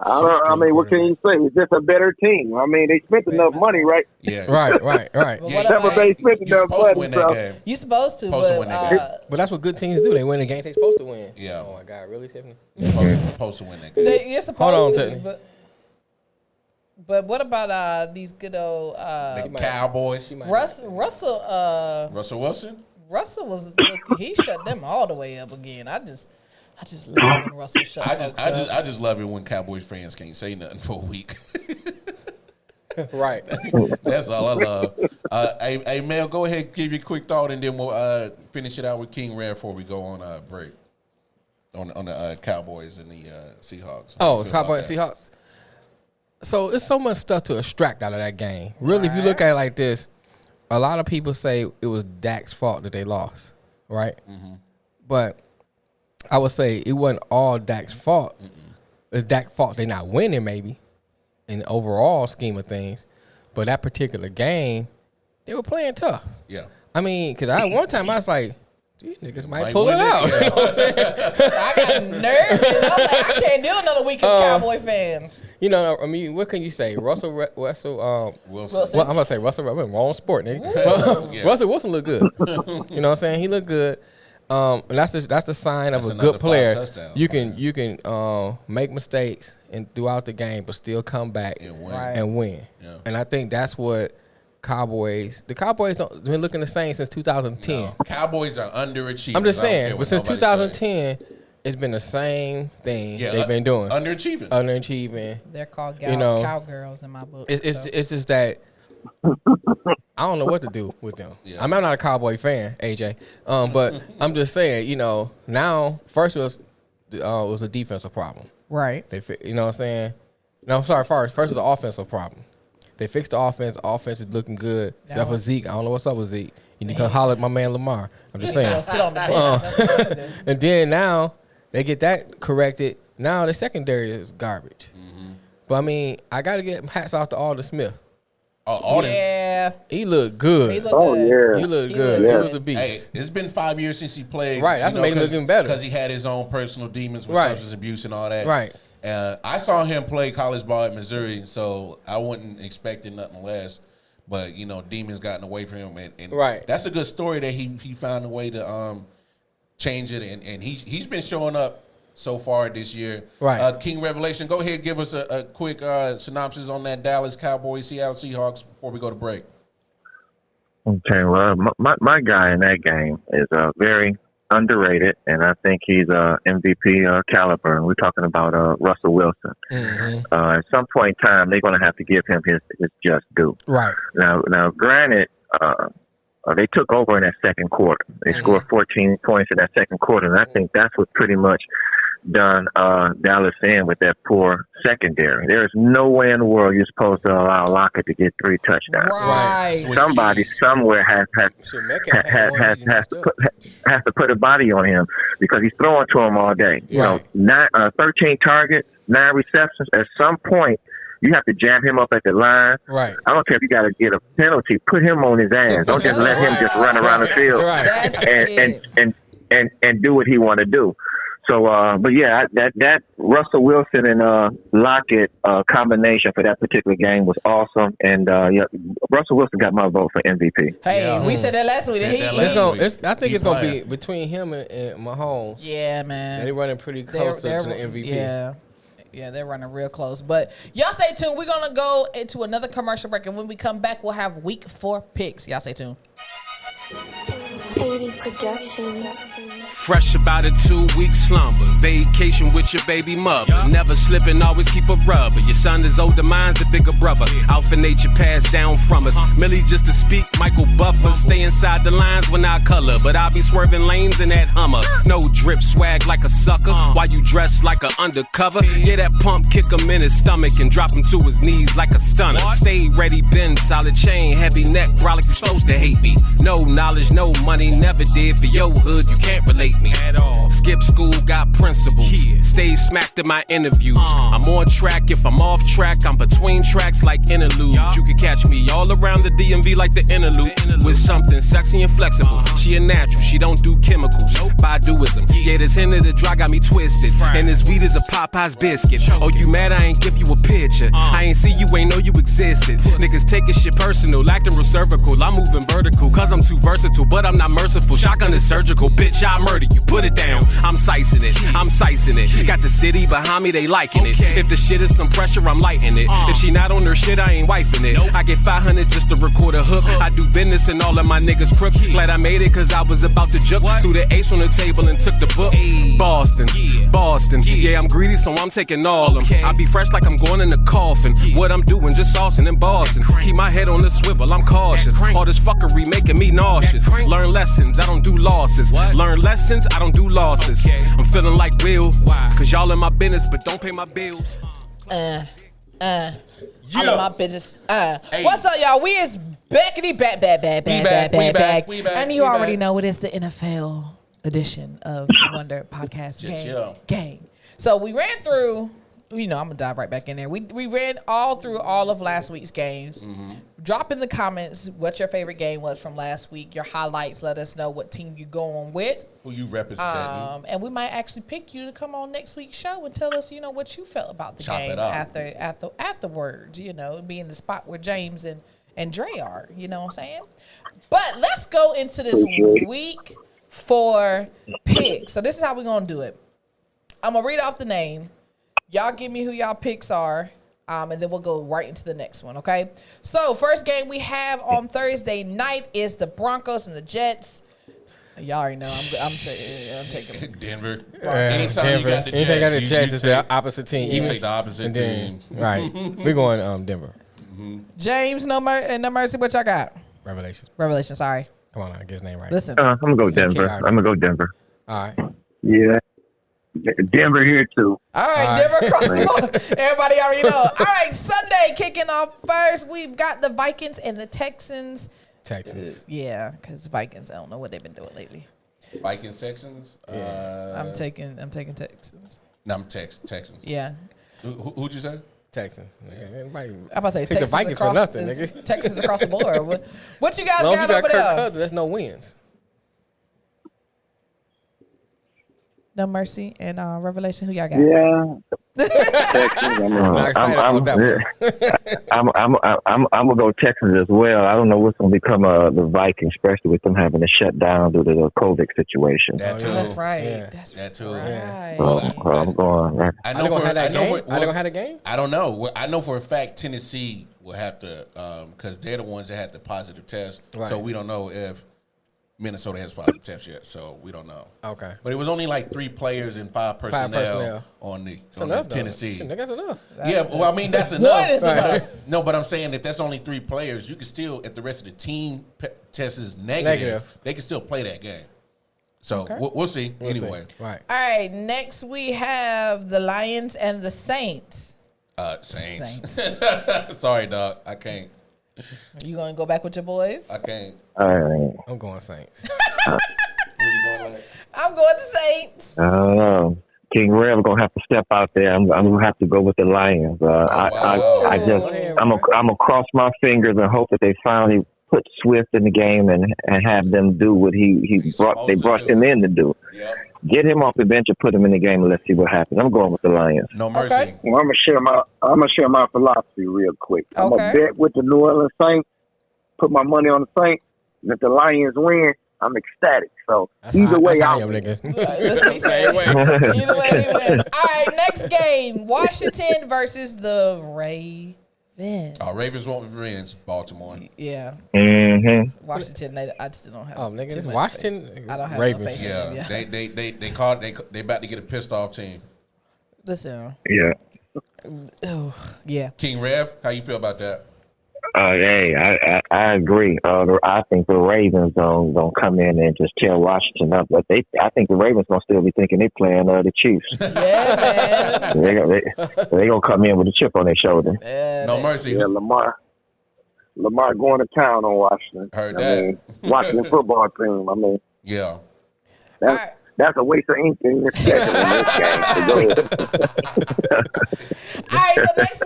What can you say? It's just a better team. I mean, they spent enough money, right? Yeah. Right. Yeah, Tampa Bay spent enough money. You supposed to, but that's what good teams do. They win the game they're supposed to win. Yeah. Oh my God, really, Tiffany? Supposed to win that game. You're supposed to, Tiffany. but what about these good old the Cowboys? Russell Wilson? Russell was he shut them all the way up again. I just love when Russell shut folks up. I just love it when Cowboys fans can't say nothing for a week. Right. That's all I love. Hey, Mel, go ahead, give your quick thought, and then we'll finish it out with King Red before we go on break on the Cowboys and the Seahawks. Oh, it's Cowboys and Seahawks. So it's so much stuff to extract out of that game. Really, if you look at it like this, a lot of people say it was Dak's fault that they lost, right? Mm-hmm. But I would say it wasn't all Dak's fault. It's Dak's fault they're not winning, maybe, in the overall scheme of things. But that particular game, they were playing tough. Yeah. I mean, because one time I was like, these niggas might pull it out. Yeah. You know what I'm saying? I got nervous. I was like, I can't do another week of Cowboy fans. You know, I mean, what can you say? Russell Wilson. Well, I'm going to say Russell. I'm in wrong sport, nigga. Yeah. Russell Wilson looked good. You know what I'm saying? He looked good. And that's the sign of a good player. You can make mistakes and throughout the game, but still come back and win. Yeah. And I think that's what the Cowboys don't been looking the same since 2010. No, Cowboys are underachieving. I'm just saying, but since 2010, it's been the same thing they've been doing. Underachieving. They're called cowgirls in my book. It's just that I don't know what to do with them. Yeah. I'm not a Cowboy fan, AJ. But I'm just saying, now first was a defensive problem. Right. You know what I'm saying? No, I'm sorry. First was the offensive problem. They fixed the offense. Offense is looking good. Except for Zeke. I don't know what's up with Zeke. You need to come holler at my man Lamar. I'm just saying. Sit on the bench. That's what I'm doing. And then now they get that corrected. Now the secondary is garbage. Mm-hmm. But I mean, I got to get hats off to Alden Smith. He looked good. He looked good. Yeah. He was a beast. Hey, it's been 5 years since he played. Right, that's what made him look even better. Because he had his own personal demons with substance abuse and all that. Right. I saw him play college ball at Missouri, so I wasn't expecting nothing less. But, demons gotten away from him. And that's a good story that he found a way to change it. And he's been showing up so far this year. Right. King Revelation, go ahead, give us a quick synopsis on that Dallas Cowboys, Seattle Seahawks before we go to break. Okay, well, my guy in that game is very underrated, and I think he's MVP caliber. And we're talking about Russell Wilson. Mm-hmm. At some point in time, they're going to have to give him his just due. Right. Now, granted, they took over in that second quarter. They scored 14 points in that second quarter, and I think that's what pretty much done Dallas in with that poor secondary. There is no way in the world you're supposed to allow Lockett to get 3 touchdowns. Right. Somebody somewhere has to put a body on him because he's throwing to him all day. Right. 13 targets, 9 receptions. At some point, you have to jam him up at the line. Right. I don't care if you got to get a penalty. Put him on his ass. Don't just let him just run around the field and do what he want to do. So, but yeah, that Russell Wilson and Lockett combination for that particular game was awesome. And Russell Wilson got my vote for MVP. Hey, we said that last week. I think it's going to be between him and Mahomes. Yeah, man. They're running pretty close to the MVP. Yeah, they're running real close. But y'all stay tuned. We're going to go into another commercial break. And when we come back, we'll have week 4 picks. Y'all stay tuned. 80 Productions. Fresh about a 2-week slumber. Vacation with your baby mother. Never slipping, always keep a rubber. Your son is older, mine's the bigger brother. Out for nature, passed down from us. Millie just to speak, Michael Buffer. Stay inside the lines when I color. But I'll be swerving lanes in that Hummer. No drip swag like a sucker. While you dress like a undercover. Yeah, that pump kick him in his stomach and drop him to his knees like a stunner. Stay ready, bend, solid chain, heavy neck, bro, like you supposed to hate me. No knowledge, no money, never did for your hood, you can't relate me at all. Skip school, got principles. Stay smacked in my interviews. I'm on track, if I'm off track, I'm between tracks like interludes. You can catch me all around the DMV like the interlude. With something sexy and flexible. She a natural, she don't do chemicals. Baduism, yeah, this hint of the dry got me twisted. And this weed is a Popeye's biscuit. Oh, you mad I ain't give you a picture? I ain't see you, ain't know you existed. Niggas taking shit personal, acting real cervical. I'm moving vertical, cause I'm too versatile, but I'm not merciful. Shotgun is surgical, bitch, I murder you. Put it down, I'm sicing it, I'm sicing it. Got the city behind me, they liking it. If the shit is some pressure, I'm lighting it. If she not on her shit, I ain't wifing it. I get 500 just to record a hook. I do business and all of my niggas crooks. Glad I made it, cause I was about to juke. Threw the ace on the table and took the book. Boston, yeah, I'm greedy, so I'm taking all them. I be fresh like I'm going in the coffin. What I'm doing, just saucing and bossing. Keep my head on the swivel, I'm cautious. All this fuckery making me nauseous. Learn lessons, I don't do losses. Learn lessons, I don't do losses. I'm feeling like Will, cause y'all in my business, but don't pay my bills. I'm in my business. What's up, y'all? We is backity back. And you already know it is the NFL edition of Wonder Podcast Gang. So we ran through, I'm gonna dive right back in there. We ran through all of last week's games. Drop in the comments what your favorite game was from last week, your highlights. Let us know what team you're going with. Who you representing. And we might actually pick you to come on next week's show and tell us, what you felt about the game afterwards, being the spot where James and Dre are, you know what I'm saying? But let's go into this week 4 picks. So this is how we're going to do it. I'm going to read off the name. Y'all give me who y'all picks are, and then we'll go right into the next one, okay? So first game we have on Thursday night is the Broncos and the Jets. Y'all already know I'm taking Denver. Anytime you got the Jets, it's the opposite team. You take the opposite team. Right. We're going Denver. James, no mercy, what y'all got? Revelation, sorry. Come on, I get his name right. Listen. I'm going to go Denver. All right. Yeah. Denver here, too. All right, Denver across the board. Everybody already know. All right, Sunday kicking off first. We've got the Vikings and the Texans. Yeah, because Vikings, I don't know what they've been doing lately. Vikings, Texans? Yeah. I'm taking Texans. No, I'm Texans. Yeah. Who'd you say? Texans. I'm about to say take Texans the Vikings for nothing, nigga. Texans across the board. What you guys got over Kirk there? Cousins, there's no wins. No mercy and Revelation. Who y'all got? Yeah, Texans. I'm gonna go Texans as well. I don't know what's gonna become of the Vikings, especially with them having to shut down due to the COVID situation. That's right. Yeah. That too. Right. Yeah. I'm going. Right. I know for they gonna have a game. I don't know. I know for a fact Tennessee will have to because they're the ones that had the positive test. Right. So we don't know if Minnesota has positive tests yet, so we don't know. Okay. But it was only like 3 players and 5 personnel on the Tennessee. That's enough. Yeah, well, I mean, that's enough. Enough. No, but I'm saying if that's only 3 players, you can still, if the rest of the team test is negative, they can still play that game. So we'll see. Anyway. Right. All right, next we have the Lions and the Saints. Saints. Sorry, dog. I can't. You gonna go back with your boys? I can't. I'm going Saints. Where you going, Lex? I'm going to Saints. I don't know. King Rev gonna have to step out there. I'm gonna have to go with the Lions. I'm gonna cross my fingers and hope that they finally put Swift in the game and have them do what they brought him in to do. Yep. Get him off the bench and put him in the game and let's see what happens. I'm going with the Lions. No mercy. Okay. Well, I'm gonna share my philosophy real quick. I'm gonna bet with the New Orleans Saints, put my money on the Saints, and if the Lions win, I'm ecstatic. So either way, I am, nigga. Either way, we win. All right, next game: Washington versus the Ravens. Ravens want revenge. Baltimore. Yeah. Mm-hmm. Washington. I still don't have. Oh, nigga, too it's much Washington. faith. I don't have Ravens. no faith in Yeah, them. they called. They about to get a pissed off team. Listen. Yeah. Oh, yeah. King Rev, how you feel about that? Hey, I agree. I think the Ravens gonna come in and just tear Washington up, but I think the Ravens gonna still be thinking they playing the Chiefs. Yeah, man. they gonna come in with a chip on their shoulder. No mercy. Yeah, Lamar going to town on Washington. Heard that. Washington football team. I mean, Yeah. that's a waste of ink in this schedule in this game. So go ahead. All right, so next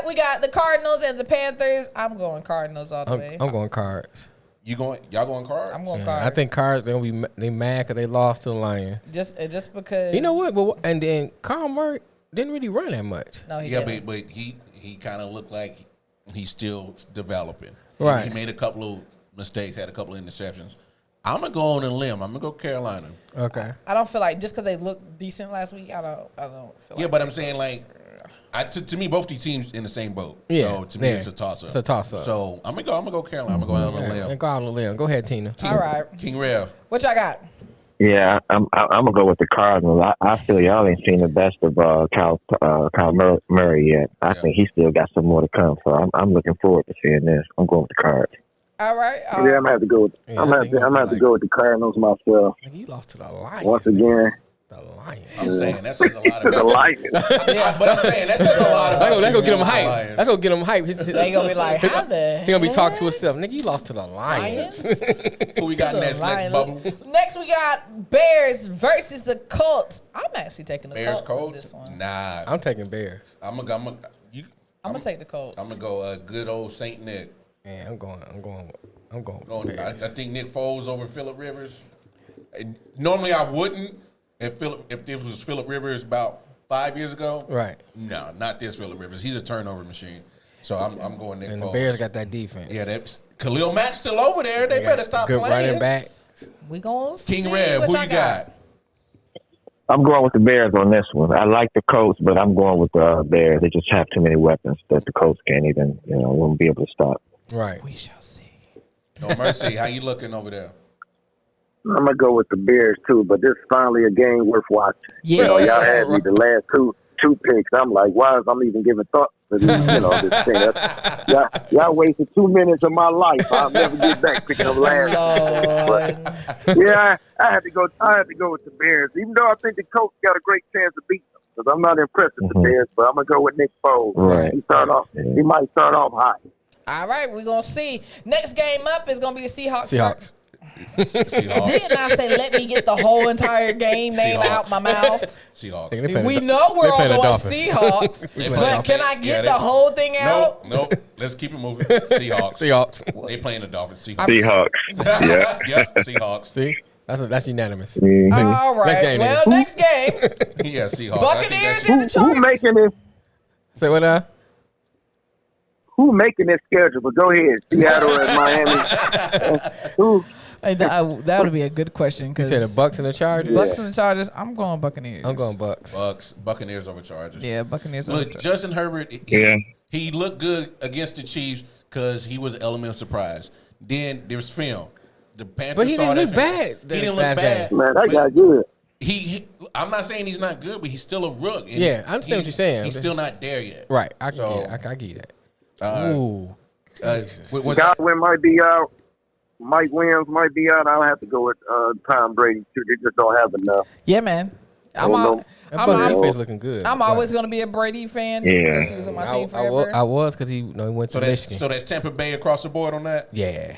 we got the Cardinals and the Panthers. I'm going Cardinals all the way. I'm going Cards. Y'all going Cards? I'm going Yeah, Cards. I think Cards they mad because they lost to the Lions. Just because You know what? But and then Kyle Murray didn't really run that much. No, he Yeah, didn't. but he kind of looked like he's still developing. Right. He made a couple of mistakes, had a couple of interceptions. I'm gonna go on a limb. I'm gonna go Carolina. Okay. I don't feel like just because they looked decent last week. I don't feel like. Yeah, but I'm saying like, to me both these teams in the same boat. Yeah, So to me yeah. it's a toss up. It's a toss-up. So I'm gonna go Carolina. I'm gonna go on a limb. And go out on a limb. Go ahead, Tina. All right. King Rev. What y'all got? Yeah, I'm gonna go with the Cardinals. I feel y'all ain't seen the best of Kyle Murray yet. I think he still got some more to come. So I'm looking forward to seeing this. I'm going with the Cards. All right. Yeah, I'm gonna have to go with. Yeah, I'm gonna have to go with the Cardinals myself. You lost to the Lions. Once again. The Lions. I'm saying that says a lot The about Lions. Yeah, but I'm saying that says a lot about That's gonna get him you, hype. Lions. That's gonna get him hype. They gonna be like, how the He gonna be talking to heck? himself. Nigga, you lost to the Lions. Who we got To the next Lions. bubble? Next, we got Bears versus the Colts. I'm actually taking the Bears Colts in Colts? this one. Nah. I'm taking Bears. I'm gonna take the Colts. I'm gonna go good old Saint Nick. Yeah, I'm going I Bears. think Nick Foles over Phillip Rivers. Normally I wouldn't if this was Phillip Rivers about 5 years ago. Right. No, not this Phillip Rivers. He's a turnover machine. So I'm going Nick And Foles. the Bears got that defense. Yeah, Khalil Mack's still over there. They better stop good playing. running back. We gonna King see Red, what who y'all you got? I'm going with the Bears on this one. I like the Colts, but I'm going with the Bears. They just have too many weapons that the Colts can't even, won't be able to stop. Right. We shall see. No mercy. How you looking over there? I'm gonna go with the Bears too, but this is finally a game worth watching. Yeah. Y'all had me the last two picks. I'm like, why is I'm even giving thought to this? This thing. Y'all wasted 2 minutes of my life. I'll never get back picking up last. But, yeah, I had to go. I had to go with the Bears, even though I think the coach got a great chance to beat them. Because I'm not impressed with the Bears, but I'm gonna go with Nick Foles. Right. He might start off hot. All right, we're gonna see. Next game up is gonna be the Seahawks. Seahawks. Didn't I say let me get the whole entire game name out my mouth? Seahawks. We know we're all going Seahawks, but can I get the whole thing out? Nope. Let's keep it moving. Seahawks. Seahawks. They playing the Dolphins. Seahawks. Yeah. Yep. Seahawks. See, that's unanimous. All right. Next game. Yeah, Seahawks. Buccaneers and the Chargers. Who making this? Say what now? Who making this schedule? But go ahead, Seattle and Miami. Who? That would be a good question. You said the Bucks and the Chargers. Bucks and the Chargers. I'm going Buccaneers. I'm going Bucks. Buccaneers over Chargers. Yeah, Buccaneers. Look, Justin Herbert. He looked good against the Chiefs because he was an element of surprise. Then there's film. The Panthers But he saw didn't that look film. bad. He didn't look bad. Man, that guy good. He I'm not saying he's not good, but he's still a rook. And Yeah, I understand what you're saying. He's still not there yet. Right. I can get that. Ooh. Godwin might be out. Mike Williams might be out. I'll have to go with Tom Brady too. They just don't have enough. Yeah, man. That defense looking good. I'm always going to be a Brady fan just because he was on my team forever. I was because he went to Michigan. So that's Tampa Bay across the board on that? Yeah.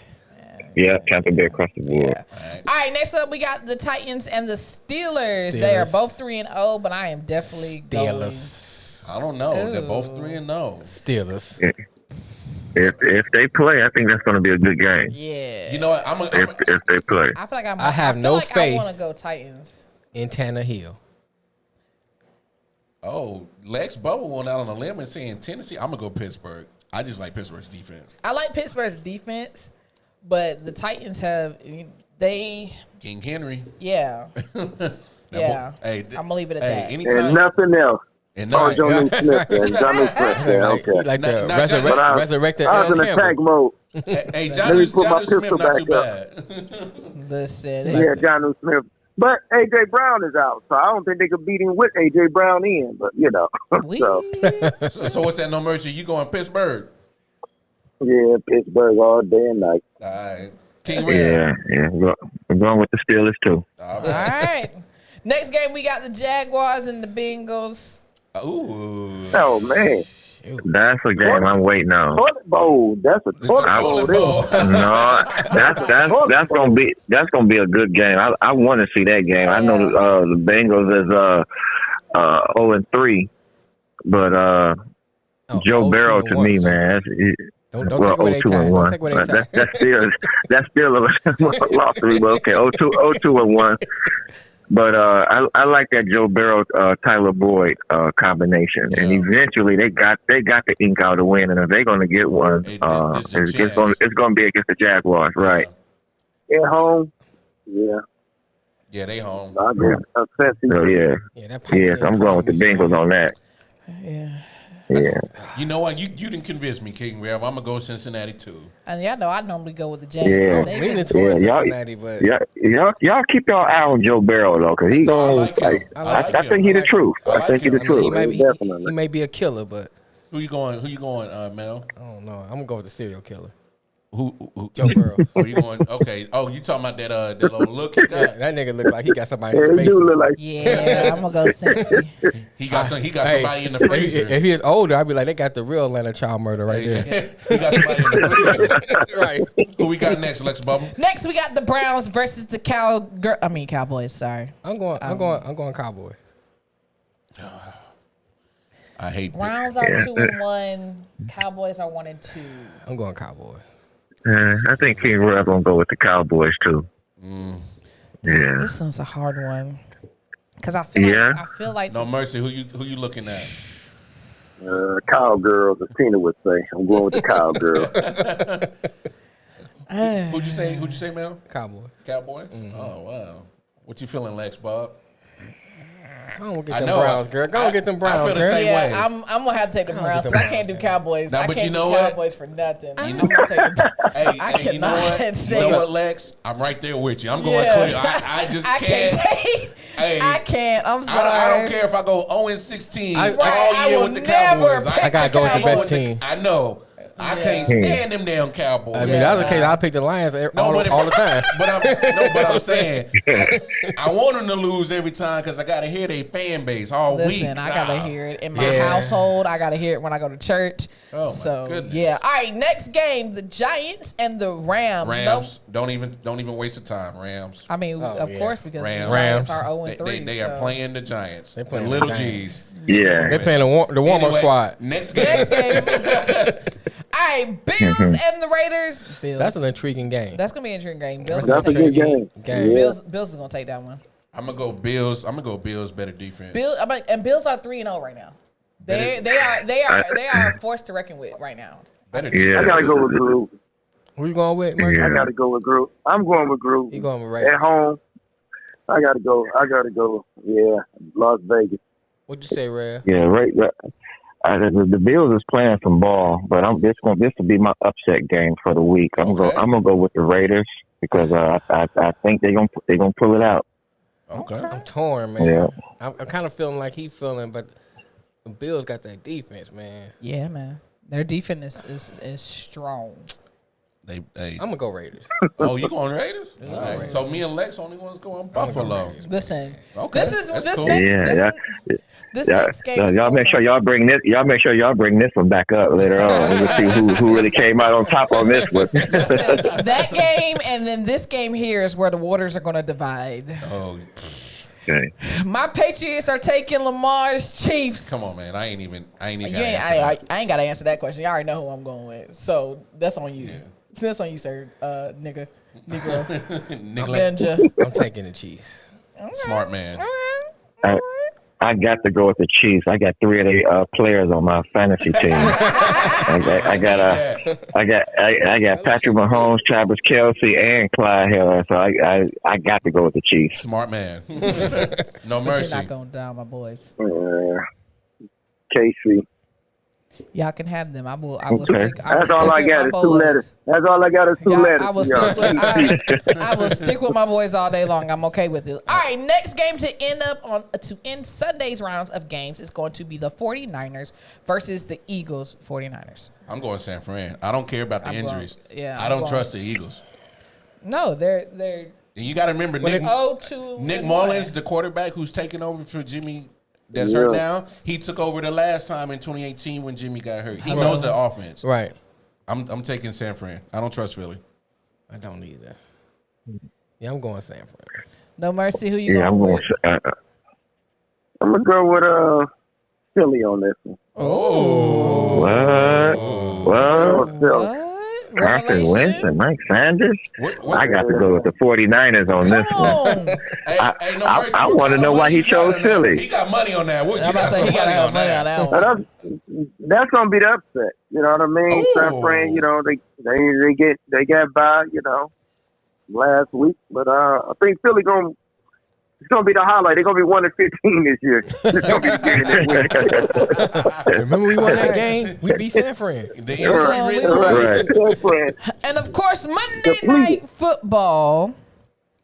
Yeah, Tampa Bay across the board. Yeah. All right, next up we got the Titans and the Steelers. They are both 3-0, but I am definitely Steelers. I don't know. Ooh. They're both 3-0. Steelers. If they play, I think that's going to be a good game. Yeah. You know what? If they play. I feel like I have no faith. I want to go Titans. In Tannehill. Oh, Lex Bubble went out on a limb and saying Tennessee. I'm going to go Pittsburgh. I just like Pittsburgh's defense. I like Pittsburgh's defense, but the Titans have King Henry. Yeah. Yeah. Hey, I'm going to leave it at that. And nothing else. And Oh, not, John Smith. John Smith. Yeah, Like, okay. he like the Not- not- resurrected I was Al in Campbell. attack mode. hey, Let me John put my Smith pistol not too back bad. Listen, Yeah, John Smith. But A.J. Brown is out, so I don't think they could beat him with A.J. Brown in. But, you know. So what's that? No mercy. You going Pittsburgh? Yeah, Pittsburgh all day and night. All right. King Red. Yeah. We're going with the Steelers, too. All All right. Next game, we got the Jaguars and the Bengals. Ooh. Oh, man. That's a game I'm waiting on. Toilet bowl. That's a toilet bowl. No, that's gonna be a good game. I want to see that game. I know the Bengals is 0-3, but Joe Burrow to me, man, Don't take away their time. Don't take away their time. That's still a loss to me. But okay, 0-2-1. But I like that Joe Burrow Tyler Boyd combination, and eventually they got the ink out to win, and if they're going to get one, it's going to be against the Jaguars, right? At home, yeah. Yeah, they home. So, I'm going with the Bengals on that. Yeah. You know what? You didn't convince me, King Rev. I'm gonna go Cincinnati too. And y'all know I normally go with the Jags. Yeah. So Leaning towards Cincinnati, but y'all keep your eye on Joe Burrow though, because he going. I think he's the truth. I think he's the truth. He may be a killer, but who you going, Mel? I don't know. I'm gonna go with the serial killer. Who? Joe Burrow. Oh, you going? Okay. Oh, you talking about that little look he got? That nigga look like he got somebody in the basement. Yeah, I'm gonna go Cincy. He got somebody in the freezer. If he is older, I'd be like, they got the real Atlanta child murder right there. He got somebody in the freezer. Right. Who we got next, Lex Bubble? Next, we got the Browns versus the Cowboys. Sorry, I'm going Cowboy. I hate Browns are 2-1. Cowboys are 1-2. I'm going Cowboy. I think King Rev gonna go with the Cowboys too. Yeah. This one's a hard one because I feel like No mercy. Who you looking at? Cowgirls, as Tina would say. I'm going with the cowgirl. Who'd you say, Mel? Cowboy. Cowboys? Oh wow. What you feeling, Lex Bob? I don't get them Browns, girl. Go get them Browns, I feel the girl. same way. I'm gonna have to take the Browns because I can't do Cowboys. Nah, I but can't you know do what? Cowboys for nothing. You I'm gonna take the Hey, you know what? You know what, Lex? I'm right there with you. I'm going clear. I just can't. Hey, I can't. I'm sorry. I don't care if I go 0-16 all I year will with the never Cowboys. I gotta go with the best team. I know. I can't stand them damn Cowboys. I mean, that's the case. I'll pick the Lions all the time. But I'm saying, I want them to lose every time because I got to hear their fan base all week. Listen, I got to hear it in my household. I got to hear it when I go to church. Oh, my goodness. Yeah. All right, next game, the Giants and the Rams. Rams, don't even waste the time, Rams. I mean, of course, because Rams. the Giants are 0-3. They are playing the Giants. They playing the little the Giants. G's. Yeah. They're playing the warm-up squad. Next game. All right, Bills and the Raiders. Bills. That's an intriguing game. That's going to be an intriguing game. Bills That's a good game. Bills is going to take that one. I'm going to go Bills. I'm going to go Bills, better defense. And Bills are 3-0 right now. They are forced to reckon with right now. Better I got to go with Groove. Who you going with, Murray? I got to go with Groove. I'm going with Groove. You going with Raiders? At home, I got to go. Yeah, Las Vegas. What'd you say, Ray? Yeah, right. The Bills is playing some ball, but this will be my upset game for the week. I'm gonna go with the Raiders because I think they're gonna pull it out. Okay. I'm torn, man. Yeah. I'm kind of feeling like he feeling, but the Bills got that defense, man. Yeah, man. Their defense is strong. I'm gonna go Raiders. Oh, you going Raiders? Yeah, All right. Raiders. So me and Lex only ones going Buffalo. Listen, Okay. this cool. next game. Y'all make sure y'all bring this. Y'all make sure y'all bring this one back up later on. We'll see who really came out on top on this one. Listen, that game and then this game here is where the waters are going to divide. Oh. Okay. My Patriots are taking Lamar's Chiefs. Come on, man. I ain't even. I ain't got to answer that question. You already know who I'm going with. So that's on you. Yeah. That's on you, sir. Negro. Ninja. I'm taking the Chiefs. Smart man. I got to go with the Chiefs. I got 3 of the players on my fantasy team. I got Patrick Mahomes, Travis Kelce, and Clyde Hiller. So I got to go with the Chiefs. Smart man. No But mercy. you're not going down, my boys. KC. Y'all can have them. I will Okay. stick. That's all I got is 2 letters. That's all I got is 2 letters. I will stick with. I will stick with my boys all day long. I'm okay with it. All right, next game to end Sunday's rounds of games is going to be the 49ers versus the Eagles 49ers. I'm going San Fran. I don't care about the injuries. I I'm don't going. trust the Eagles. No, they're. And you got to remember Nick Mullins, the quarterback who's taking over for Jimmy. That's hurt now. He took over the last time in 2018 when Jimmy got hurt. He knows the offense. Right. I'm taking San Fran. I don't trust Philly. I don't either. Yeah, I'm going San Fran. No mercy. Who you going with? I'm gonna go with Philly on this one. Oh. What? Carson Wentz and Mike Sanders? I got to go with the 49ers on this one. I want to know why he chose Philly. He got money on that. I'm about to say he got to have money on that one. That's gonna be the upset. You know what I mean? San Fran, you know, they got by, you know, last week, but I think Philly it's gonna be the highlight. They're gonna be 1-15 this year. It's gonna be the game that wins. Remember we won that game? We beat San Fran. And of course, Monday Night Football.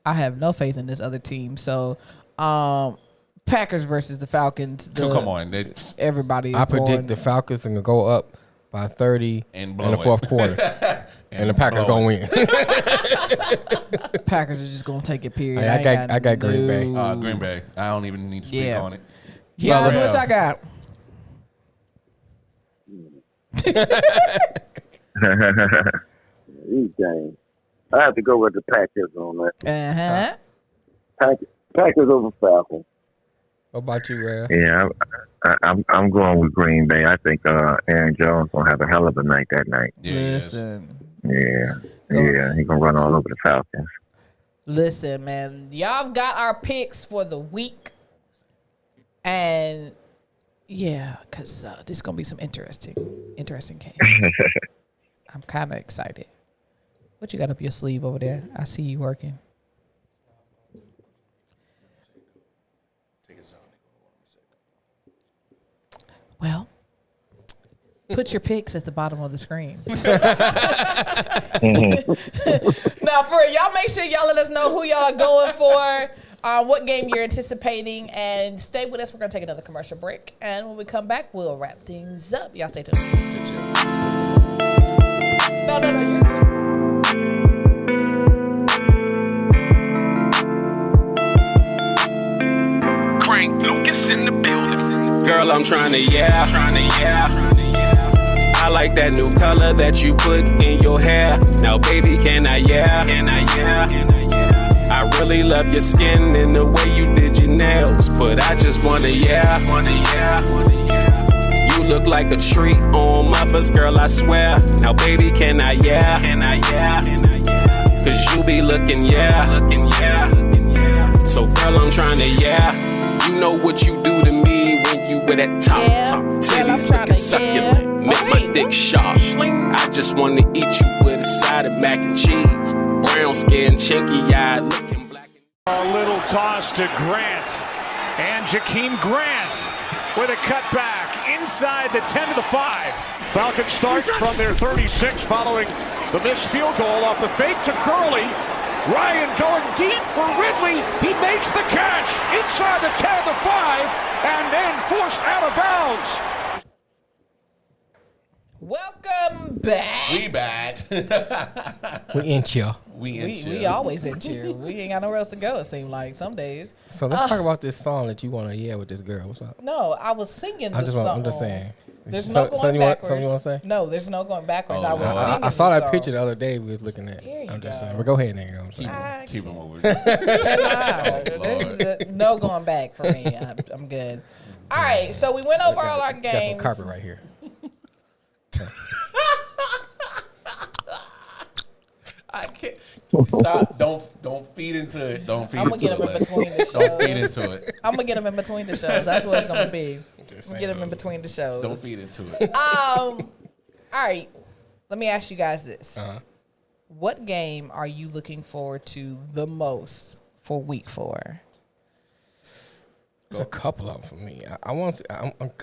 I have no faith in this other team. So, Packers versus the Falcons. Come on, everybody. I predict the Falcons are gonna go up by 30 in the fourth quarter, and the Packers gonna win. Packers are just gonna take it. Period. I got Green Bay. Green Bay. I don't even need to speak on it. Yeah, that's what I got. These games. I have to go with the Packers on that. Packers over Falcons. What about you, Ray? Yeah, I'm going with Green Bay. I think Aaron Jones gonna have a hell of a night that night. Listen. Yeah, he gonna run all over the Falcons. Listen, man, y'all got our picks for the week, and because this is gonna be some interesting games. I'm kind of excited. What you got up your sleeve over there? I see you working. Well, put your picks at the bottom of the screen. Now, for y'all, make sure y'all let us know who y'all are going for, what game you're anticipating, and stay with us. We're going to take another commercial break, and when we come back, we'll wrap things up. Y'all stay tuned. No, you're good. Crank Lucas in the building. Girl, I'm trying to I like that new color that you put in your hair. Now, baby, can I I really love your skin and the way you did your nails, but I just wanna You look like a treat on Mother's, girl, I swear. Now, baby, can I Cause you be looking, So, girl, I'm trying to, You know what you do to me when you with that top titties looking succulent, make my dick sharp. I just wanna eat you with a side of mac and cheese, brown skin, chinky eyed, looking black. A little toss to Grant, and Jakeem Grant with a cutback inside the 10 to the 5. Falcons start from their 36 following the missed field goal off the fake to Gurley. Ryan going deep for Ridley. He makes the catch inside the 10 to 5 and then forced out of bounds. Welcome back. We back. We in here. We always in here. We ain't got nowhere else to go, it seems like some days. So let's talk about this song that you want to hear with this girl. What's up? No, I was singing the song. I'm just saying. There's no going backwards. Something you want to say? No, there's no going backwards. I was singing I saw the that song. picture the other day we was looking at. I'm just saying. But go ahead, nigga. Keep him over. There's no going back for me. I'm good. All right, so we went over all our games. Got some carpet right here. I can't. Stop. Don't feed into it. Don't feed I'm into it. gonna get them in between the shows. Don't feed into it. I'm gonna get them in between the shows. That's what it's gonna be. Get them in between the shows. Don't feed into it. All right. Let me ask you guys this. What game are you looking forward to the most for week 4? There's a couple of them for me. I'm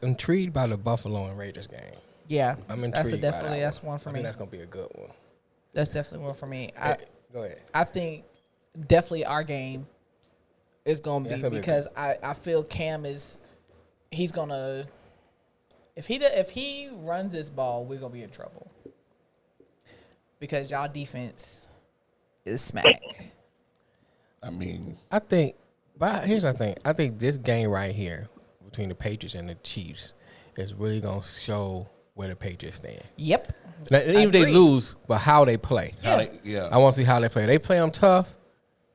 intrigued by the Buffalo and Raiders game. Yeah, I'm intrigued. That's one for I me. think that's gonna be a good one. That's definitely one for me. Go ahead. I think definitely our game is gonna be gonna be because I feel Cam he's gonna if he runs this ball, we're gonna be in trouble because y'all defense is smack. I mean, but here's the thing. I think this game right here between the Patriots and the Chiefs is really gonna show where the Patriots stand. Yep. Now, even if they lose, but how they play. Yeah. I want to see how they play. They play them tough.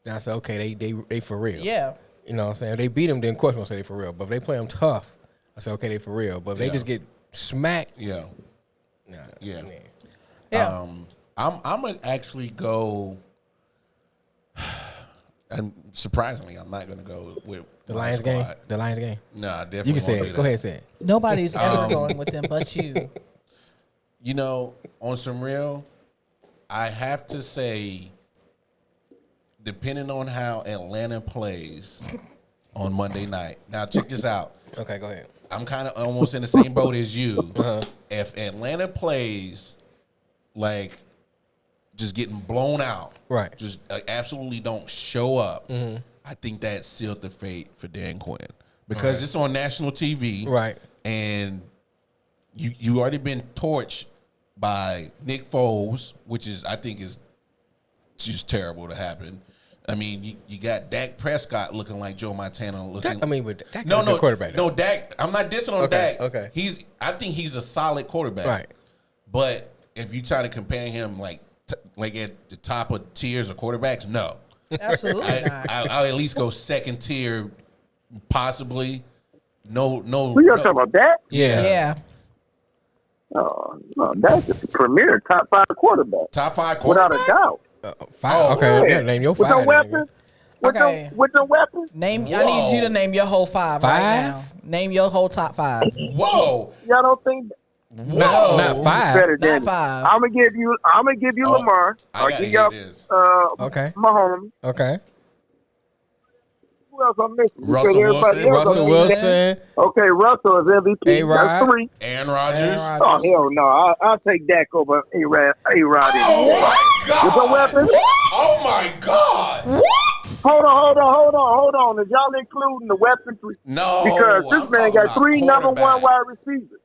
Then I say, okay, they for real. Yeah. You know what I'm saying? If they beat them, then of course I'm gonna say they for real. But if they play them tough, I say, okay, they for real. But if they just get smacked, yeah. Yeah. I'm gonna actually go. And surprisingly, I'm not gonna go with the Lions game. The Lions game. Nah, definitely. You can say it. Go ahead and say it. Nobody's ever going with them but you. You know, on some real, I have to say, depending on how Atlanta plays on Monday night. Now, check this out. Okay, go ahead. I'm kind of almost in the same boat as you. If Atlanta plays like just getting blown out, right? Just absolutely don't show up. I think that sealed the fate for Dan Quinn because it's on national TV, right? And you already been torched by Nick Foles, which I think is just terrible to happen. I mean, you got Dak Prescott looking like Joe Montana looking. But Dak is a good quarterback. No, Dak. I'm not dissing on Dak. Okay. I think he's a solid quarterback. Right. But if you try to compare him like at the top of tiers of quarterbacks, no. Absolutely not. I'll at least go second tier, possibly. No. We are talking about that? Yeah. Oh, no, that's the premier top 5 quarterback. Top 5 quarterback? Without a doubt. 5. Okay, yeah, name your 5. With your weapons? Okay. With your weapons? I need you to name your whole 5 right now. Name your whole top 5. Whoa. Y'all don't think Whoa. Not 5. better than Not 5. I'm gonna give you Lamar. I'll give y'all Mahomes. Okay. Who else I'm missing? Russell Wilson. Okay, Russell is MVP. That's 3. Aaron Rodgers. Oh hell no! I'll take Dak over A-Rod. Oh my God! With your weapons? Oh my God! What? Hold on. Is y'all including the weaponry? No, because this man got 3 number 1 wide receivers.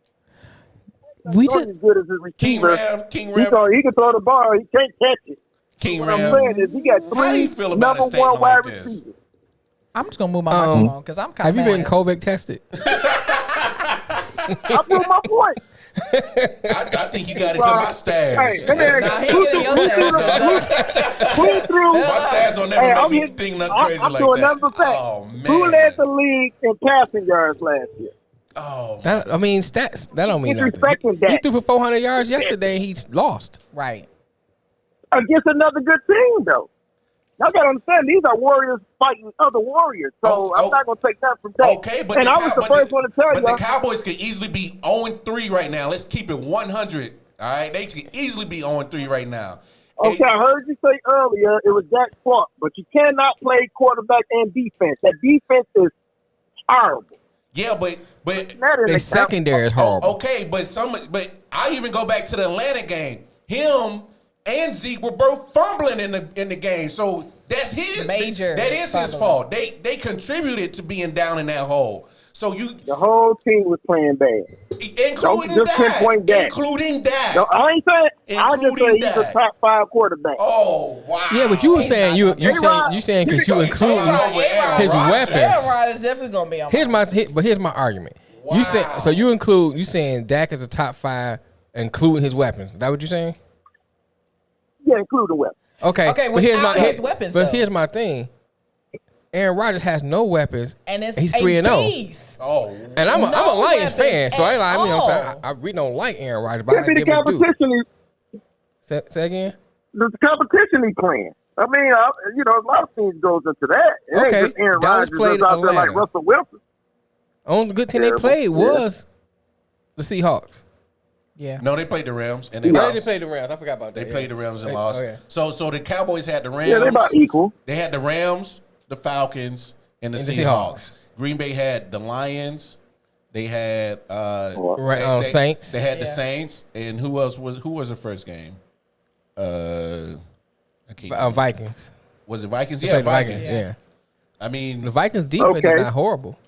We just as good as his receiver. King Rev. He can throw the ball. He can't catch it. King What Rev. I'm saying is he got 3 number 1 wide receivers. I'm just gonna move my microphone because I'm kind of. Have you been COVID tested? I proved my point. I think you got it to my stash. Who threw? My stash will never make me think nothing crazy like that. Number fact. Oh man. Who led the league in passing yards last year? Oh, stats. That don't mean nothing. He threw for 400 yards yesterday. And he lost. Right. Against another good team, though. Y'all got to understand, these are warriors fighting other warriors. So I'm not going to take that from that. Okay, but I was the first one to tell you. But the Cowboys could easily be 0-3 right now. Let's keep it 100. All right, they could easily be 0-3 right now. Okay, I heard you say earlier it was Dak's fault, but you cannot play quarterback and defense. That defense is horrible. Yeah, but their secondary is horrible. Okay, but I even go back to the Atlanta game. Him and Zeke were both fumbling in the game, so that's his major. That is his fault. They contributed to being down in that hole. So the whole team was playing bad, including that. Including that. No, I ain't saying. I just say he's a top 5 quarterback. Oh wow! Yeah, but you were saying you saying because you including his weapons. Aaron Rodgers is definitely gonna be on. Here's my argument. Wow. You saying Dak is a top 5, including his weapons. Is that what you're saying? Yeah, including weapons. Okay, but his weapons. But here's my thing. Aaron Rodgers has no weapons, and he's 3-0. Oh, and I'm a Lions fan, so I really don't like Aaron Rodgers, but I give him his due. Say again. The competition he playing. I mean, a lot of things goes into that. It ain't just Aaron Rodgers played out there like Russell Wilson. Only good team they played was the Seahawks. Yeah. No, they played the Rams and they lost. They played the Rams. I forgot about that. They played the Rams and lost. Okay. So the Cowboys had the Rams. Yeah, they're about equal. They had the Rams, the Falcons, and the Seahawks. Green Bay had the Lions. They had Saints. They had the Saints, and who was the first game? Vikings. Was it Vikings? Yeah, Vikings. Yeah. I mean, the Vikings defense is not horrible.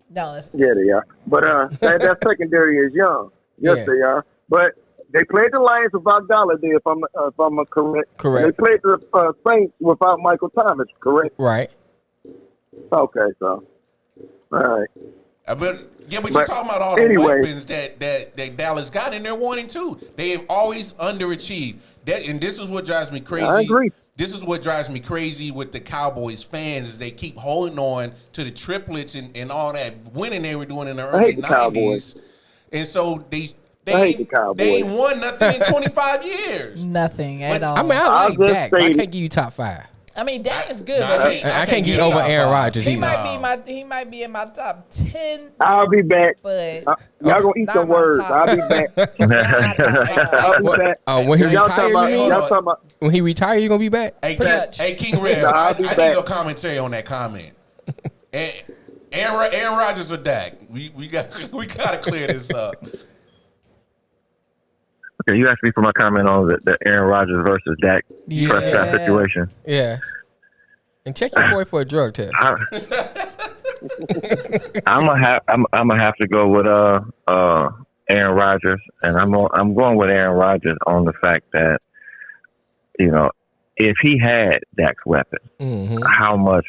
No, it's they are. But that secondary is young. Yes, they are. But they played the Lions without Galladay, if I'm correct. Correct. And they played the Saints without Michael Thomas. Correct. Right. Okay, so all right. But you're talking about all the weapons that Dallas got, and they're 1-2. They have always underachieved. And this is what drives me crazy. I agree. This is what drives me crazy with the Cowboys fans is they keep holding on to the triplets and all that winning they were doing in the early 90s. Cowboys. And so they ain't won nothing in 25 years. Nothing at all. I mean, I like Dak, but I can't give you top 5. I mean, Dak is good, but I can't get over Aaron Rodgers. He might be in my top 10. I'll be back. But y'all gonna eat some words. I'll be back. I'll be back. When he retire, when he retire, you gonna be back? Hey, King Red, I need your commentary on that comment. Aaron Rodgers or Dak? We got to clear this up. Okay, you asked me for my comment on the Aaron Rodgers versus Dak Prescott situation. Yes. And check your boy for a drug test. I'm gonna have to go with Aaron Rodgers, and I'm going with Aaron Rodgers on the fact that if he had Dak's weapon, how much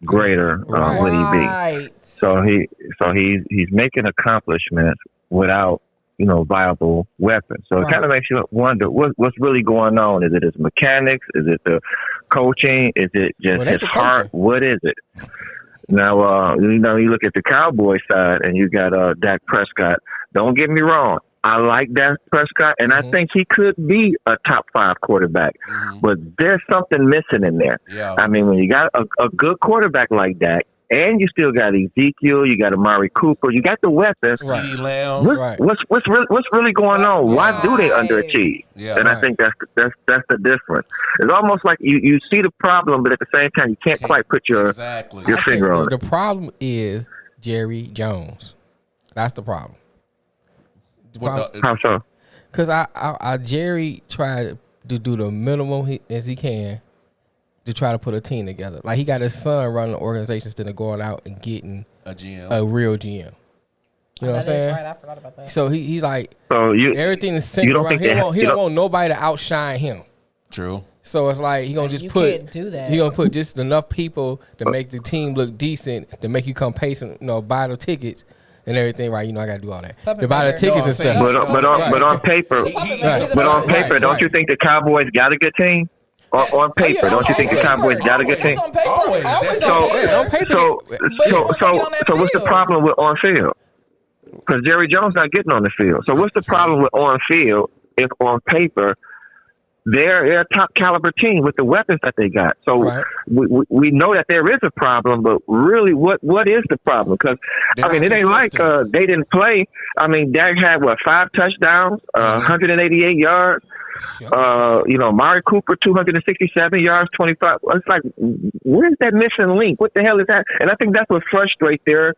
greater would he be? So he's making accomplishments without viable weapons. So it kind of makes you wonder what's really going on. Is it his mechanics? Is it the coaching? Is it just his heart? What is it? Now, you look at the Cowboys side and you got Dak Prescott. Don't get me wrong. I like Dak Prescott, and I think he could be a top 5 quarterback. But there's something missing in there. Yeah. I mean, when you got a good quarterback like Dak, and you still got Ezekiel, you got Amari Cooper, you got the weapons. CeeDee Lamb. What's really going on? Why do they underachieve? Yeah, and I think that's the difference. It's almost like you see the problem, but at the same time you can't quite put your finger on it. The problem is Jerry Jones. That's the problem. How so? Because Jerry tried to do the minimum as he can to try to put a team together. Like, he got his son running the organization instead of going out and getting a GM, a real GM. You know what I'm saying? Right. I forgot about that. So he's like, everything is you centered around. He don't want nobody to outshine him. True. So it's like he gonna just can't do that. He gonna put just enough people to make the team look decent, to make you come pay some, buy the tickets and everything. Right? I gotta do all that. To buy the tickets and stuff. But on paper, don't you think the Cowboys got a good team? On paper, don't you think the Cowboys got a good team? Always. So what's the problem with on field? Because Jerry Jones not getting on the field. So what's the problem with on field if on paper they're a top caliber team with the weapons that they got? So we know that there is a problem, but really, what is the problem? Because it ain't like they didn't play. I mean, Dak had 5 touchdowns, 188 yards. Amari Cooper, 267 yards, 25. It's like, where's that missing link? What the hell is that? And I think that's what frustrates their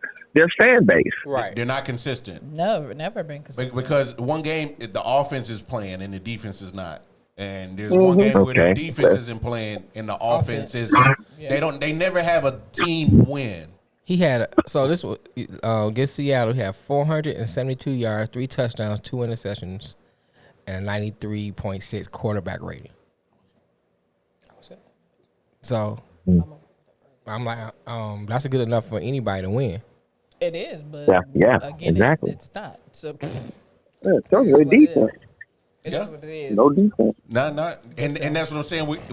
fan base. Right. They're not consistent. No, never been consistent. Because one game, the offense is playing and the defense is not. And there's one game where the defense isn't playing and the offense is. They never have a team win. He had this was against Seattle. He had 472 yards, 3 touchdowns, 2 interceptions, and a 93.6 quarterback rating. So I'm like, that's good enough for anybody to win. It is, but again, exactly. it's not. So it's totally decent. It is what it is. No defense. Not, and that's what I'm saying with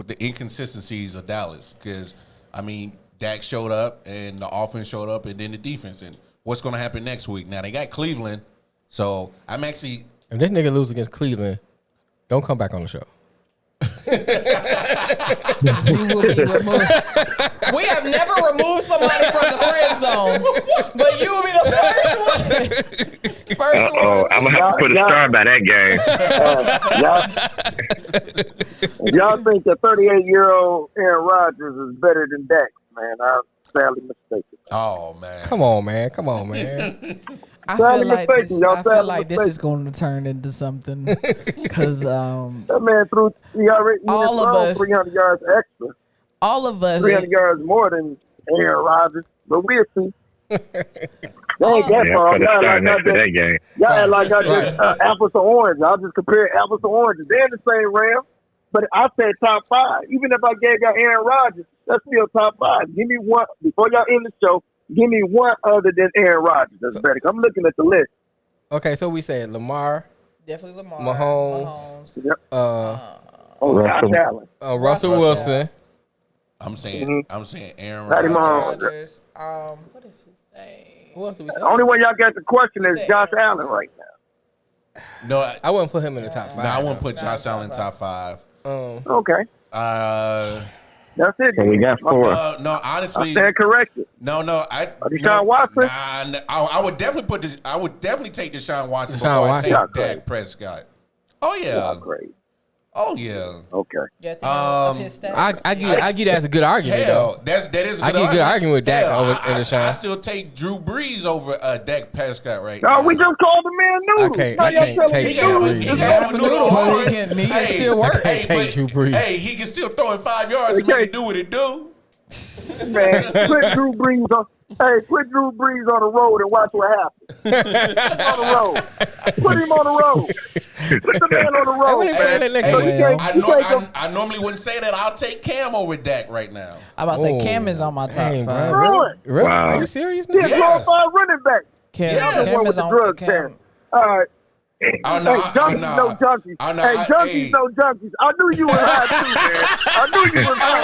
the inconsistencies of Dallas. Because Dak showed up and the offense showed up, and then the defense. And what's going to happen next week? Now they got Cleveland, so I'm actually. If this nigga lose against Cleveland, don't come back on the show. You will be removed. We have never removed somebody from the friend zone, but you will be the first one. I'm gonna have to put a star by that game. Y'all think the 38-year-old Aaron Rodgers is better than Dak? man. I was sadly mistaken. Oh man. Come on, man. Come on, man. I Sadly feel like mistaken, this, y'all. I feel Sadly like this is going to turn into something because That man threw. He already all of us, 300 yards extra. all of us, 300 yards more than Aaron Rodgers, but we'll see. Y'all Yeah, for the start next to that game. Y'all act like I just apples to oranges. I'll just compare apples to oranges. They're the same Rams, but I said top 5. Even if I gave y'all Aaron Rodgers, that's still top 5. Give me one before y'all end the show. Give me one other than Aaron Rodgers. That's better. I'm looking at the list. Okay, so we said Lamar, definitely Lamar, Mahomes, Yep. Russell. Josh Allen. Russell Wilson. I'm saying Aaron Patty Rodgers. Mahomes. What is his name? Who else do we say? The only one y'all got the question is Josh Allen right now. No, I wouldn't put him in the top 5. no, I wouldn't put Josh Allen in top 5. Okay. That's it. So we got 4. No, honestly, I stand corrected. No, Deshaun Watson? I would definitely put this. I would definitely take Deshaun Watson Deshaun before Watson. I take Dak Prescott. Oh yeah. Great. Oh yeah. Okay. Yeah, of his stats. I give that as a good argument Hell, though. that is a I good give a good argument with Dak Hell, over I Deshaun. still take Drew Brees over Dak Prescott right No, now. we just called the man Noodle. I can't take He Drew can Brees. have a noodle hard. He can still work. I can't take Drew Brees. Hey, he can still throw it 5 yards and make it do what it do. Man, put Drew Brees on. Hey, put Drew Brees on the road and watch what happens. On the road. Put him on the road. Put the man on the road. Hey, I normally wouldn't say that. I'll take Cam over Dak right now. I'm about to say Cam is on my top 5. Really? Wow. Are you serious? He's a glorified running back. Cam is on. Cam. All right. Junkies no junkies. Junkies no junkies. I knew you was high too, man. I knew you was high.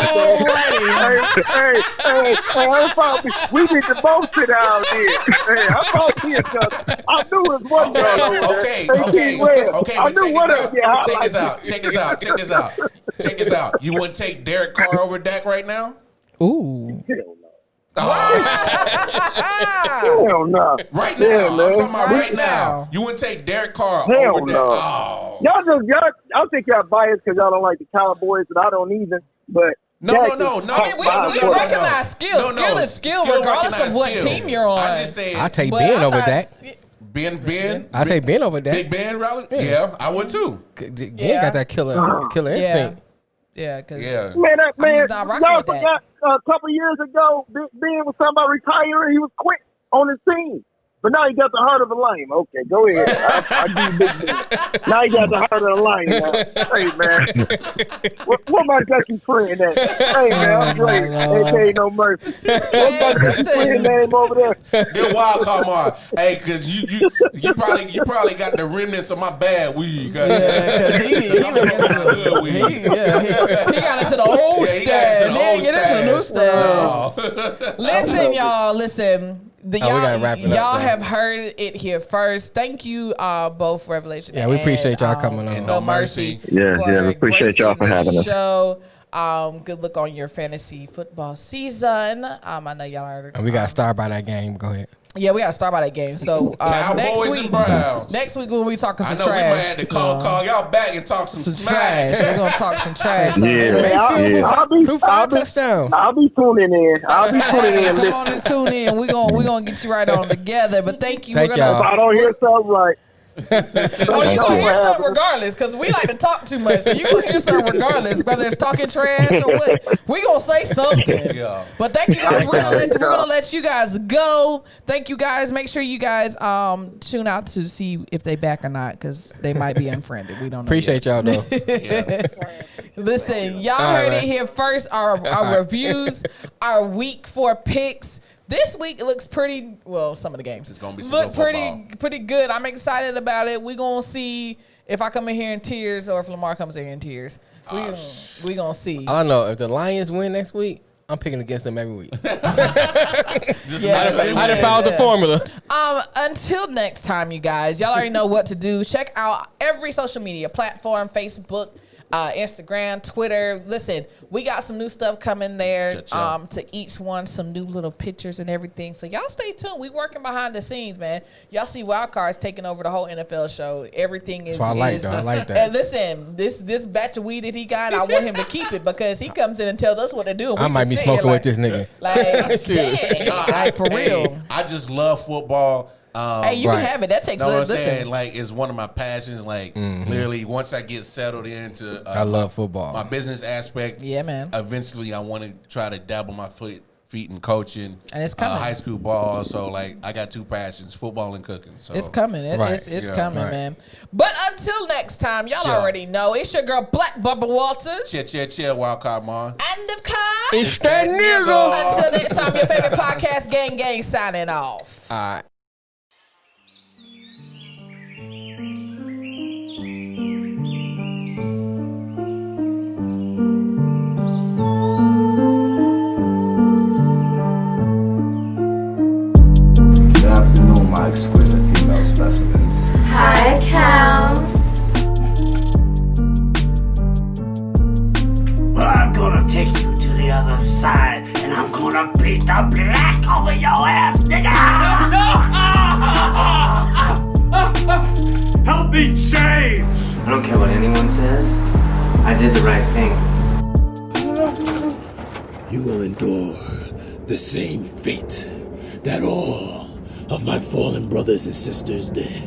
We need to both sit down there. Hey, I thought he had done. I knew it was one guy over there. Okay. I knew one of them. Check this out. You wouldn't take Derek Carr over Dak right now? Ooh. Hell no. Right now. I'm talking about right now. You wouldn't take Derek Carr over Dak. Oh. Y'all think y'all biased because y'all don't like the Cowboys, and I don't either. But No. I mean, we recognize skill. Skill is skill, regardless of what team you're on. I'm just saying. I take Ben over Dak. Ben? I take Ben over Dak. Big Ben, Raleigh? Yeah, I would too. Ben got that killer instinct. Yeah, because man, not rocking y'all with that. forgot a couple years ago, Ben was talking about retiring. He was quit on his team. But now he got the heart of a lion. Okay, go ahead. I give you Big Ben. Now he got the heart of a lion. Hey, man. What my Ducky friend at? Hey, man, I'm great. A.K.A. No Mercy. What's my Ducky friend name over there? They're wild card Mar. Hey, because you probably got the remnants of my bad weed. Yeah, because he got into the old stash. He didn't get into the new stash. Listen, y'all. Listen. Y'all have heard it here first. Thank you both, Revelation. Yeah, we appreciate y'all coming on. No Mercy. Yeah, we appreciate y'all for having us. Show. Good luck on your fantasy football season. I know y'all are. And we got to start by that game. Go ahead. Yeah, we got to start by that game. So next week when we talking some trash. We might have to call y'all back and talk some trash. We're gonna talk some trash. Through 5 touchdowns. I'll be tuning in. Come on and tune in. We're gonna get you right on together. But thank you. If I don't hear something right. You're gonna hear something regardless, because we like to talk too much. So you're gonna hear something regardless, whether it's talking trash or what. We gonna say something. Yeah. But thank you guys. We're gonna let you guys go. Thank you guys. Make sure you guys tune out to see if they back or not, because they might be unfriended. We don't know. Appreciate y'all though. Listen, y'all heard it here first. Our reviews, our week 4 picks. This week it looks pretty. Well, some of the games it's gonna be look pretty good. I'm excited about it. We gonna see if I come in here in tears or if Lamar comes in here in tears. We gonna see. I don't know if the Lions win next week. I'm picking against them every week. I done found the formula. Until next time, you guys. Y'all already know what to do. Check out every social media platform: Facebook, Instagram, Twitter. Listen, we got some new stuff coming there. Cha-cha. To each one, some new little pictures and everything. So y'all stay tuned. We working behind the scenes, man. Y'all see Wildcards taking over the whole NFL show. Everything is. I like that. And listen, this batch of weed that he got, I want him to keep it because he comes in and tells us what to do. I might be smoking with this nigga. Like, dang, like for real. I just love football. Hey, you can have it. That takes. Know what I'm listen. saying? Like, it's one of my passions. Like, literally, once I get settled into, I love football. My business aspect. Yeah, man. Eventually, I want to try to dabble my feet in coaching. And it's coming. High school ball. So, like, I got two passions: football and cooking. So It's coming. It's coming, right. man. But until next time, y'all Chill. already know it's your girl Black Bubba Walters. Chill, Wildcard Mon. And of course, It's that nigga. Until next time, your favorite podcast, Gang, signing off. All right. Good afternoon, my exquisite female specimens. Hi, Count. I'm gonna take you to the other side, and I'm gonna beat the black over your ass, nigga! Help me change! I don't care what anyone says. I did the right thing. You will endure the same fate that all of my fallen brothers and sisters did.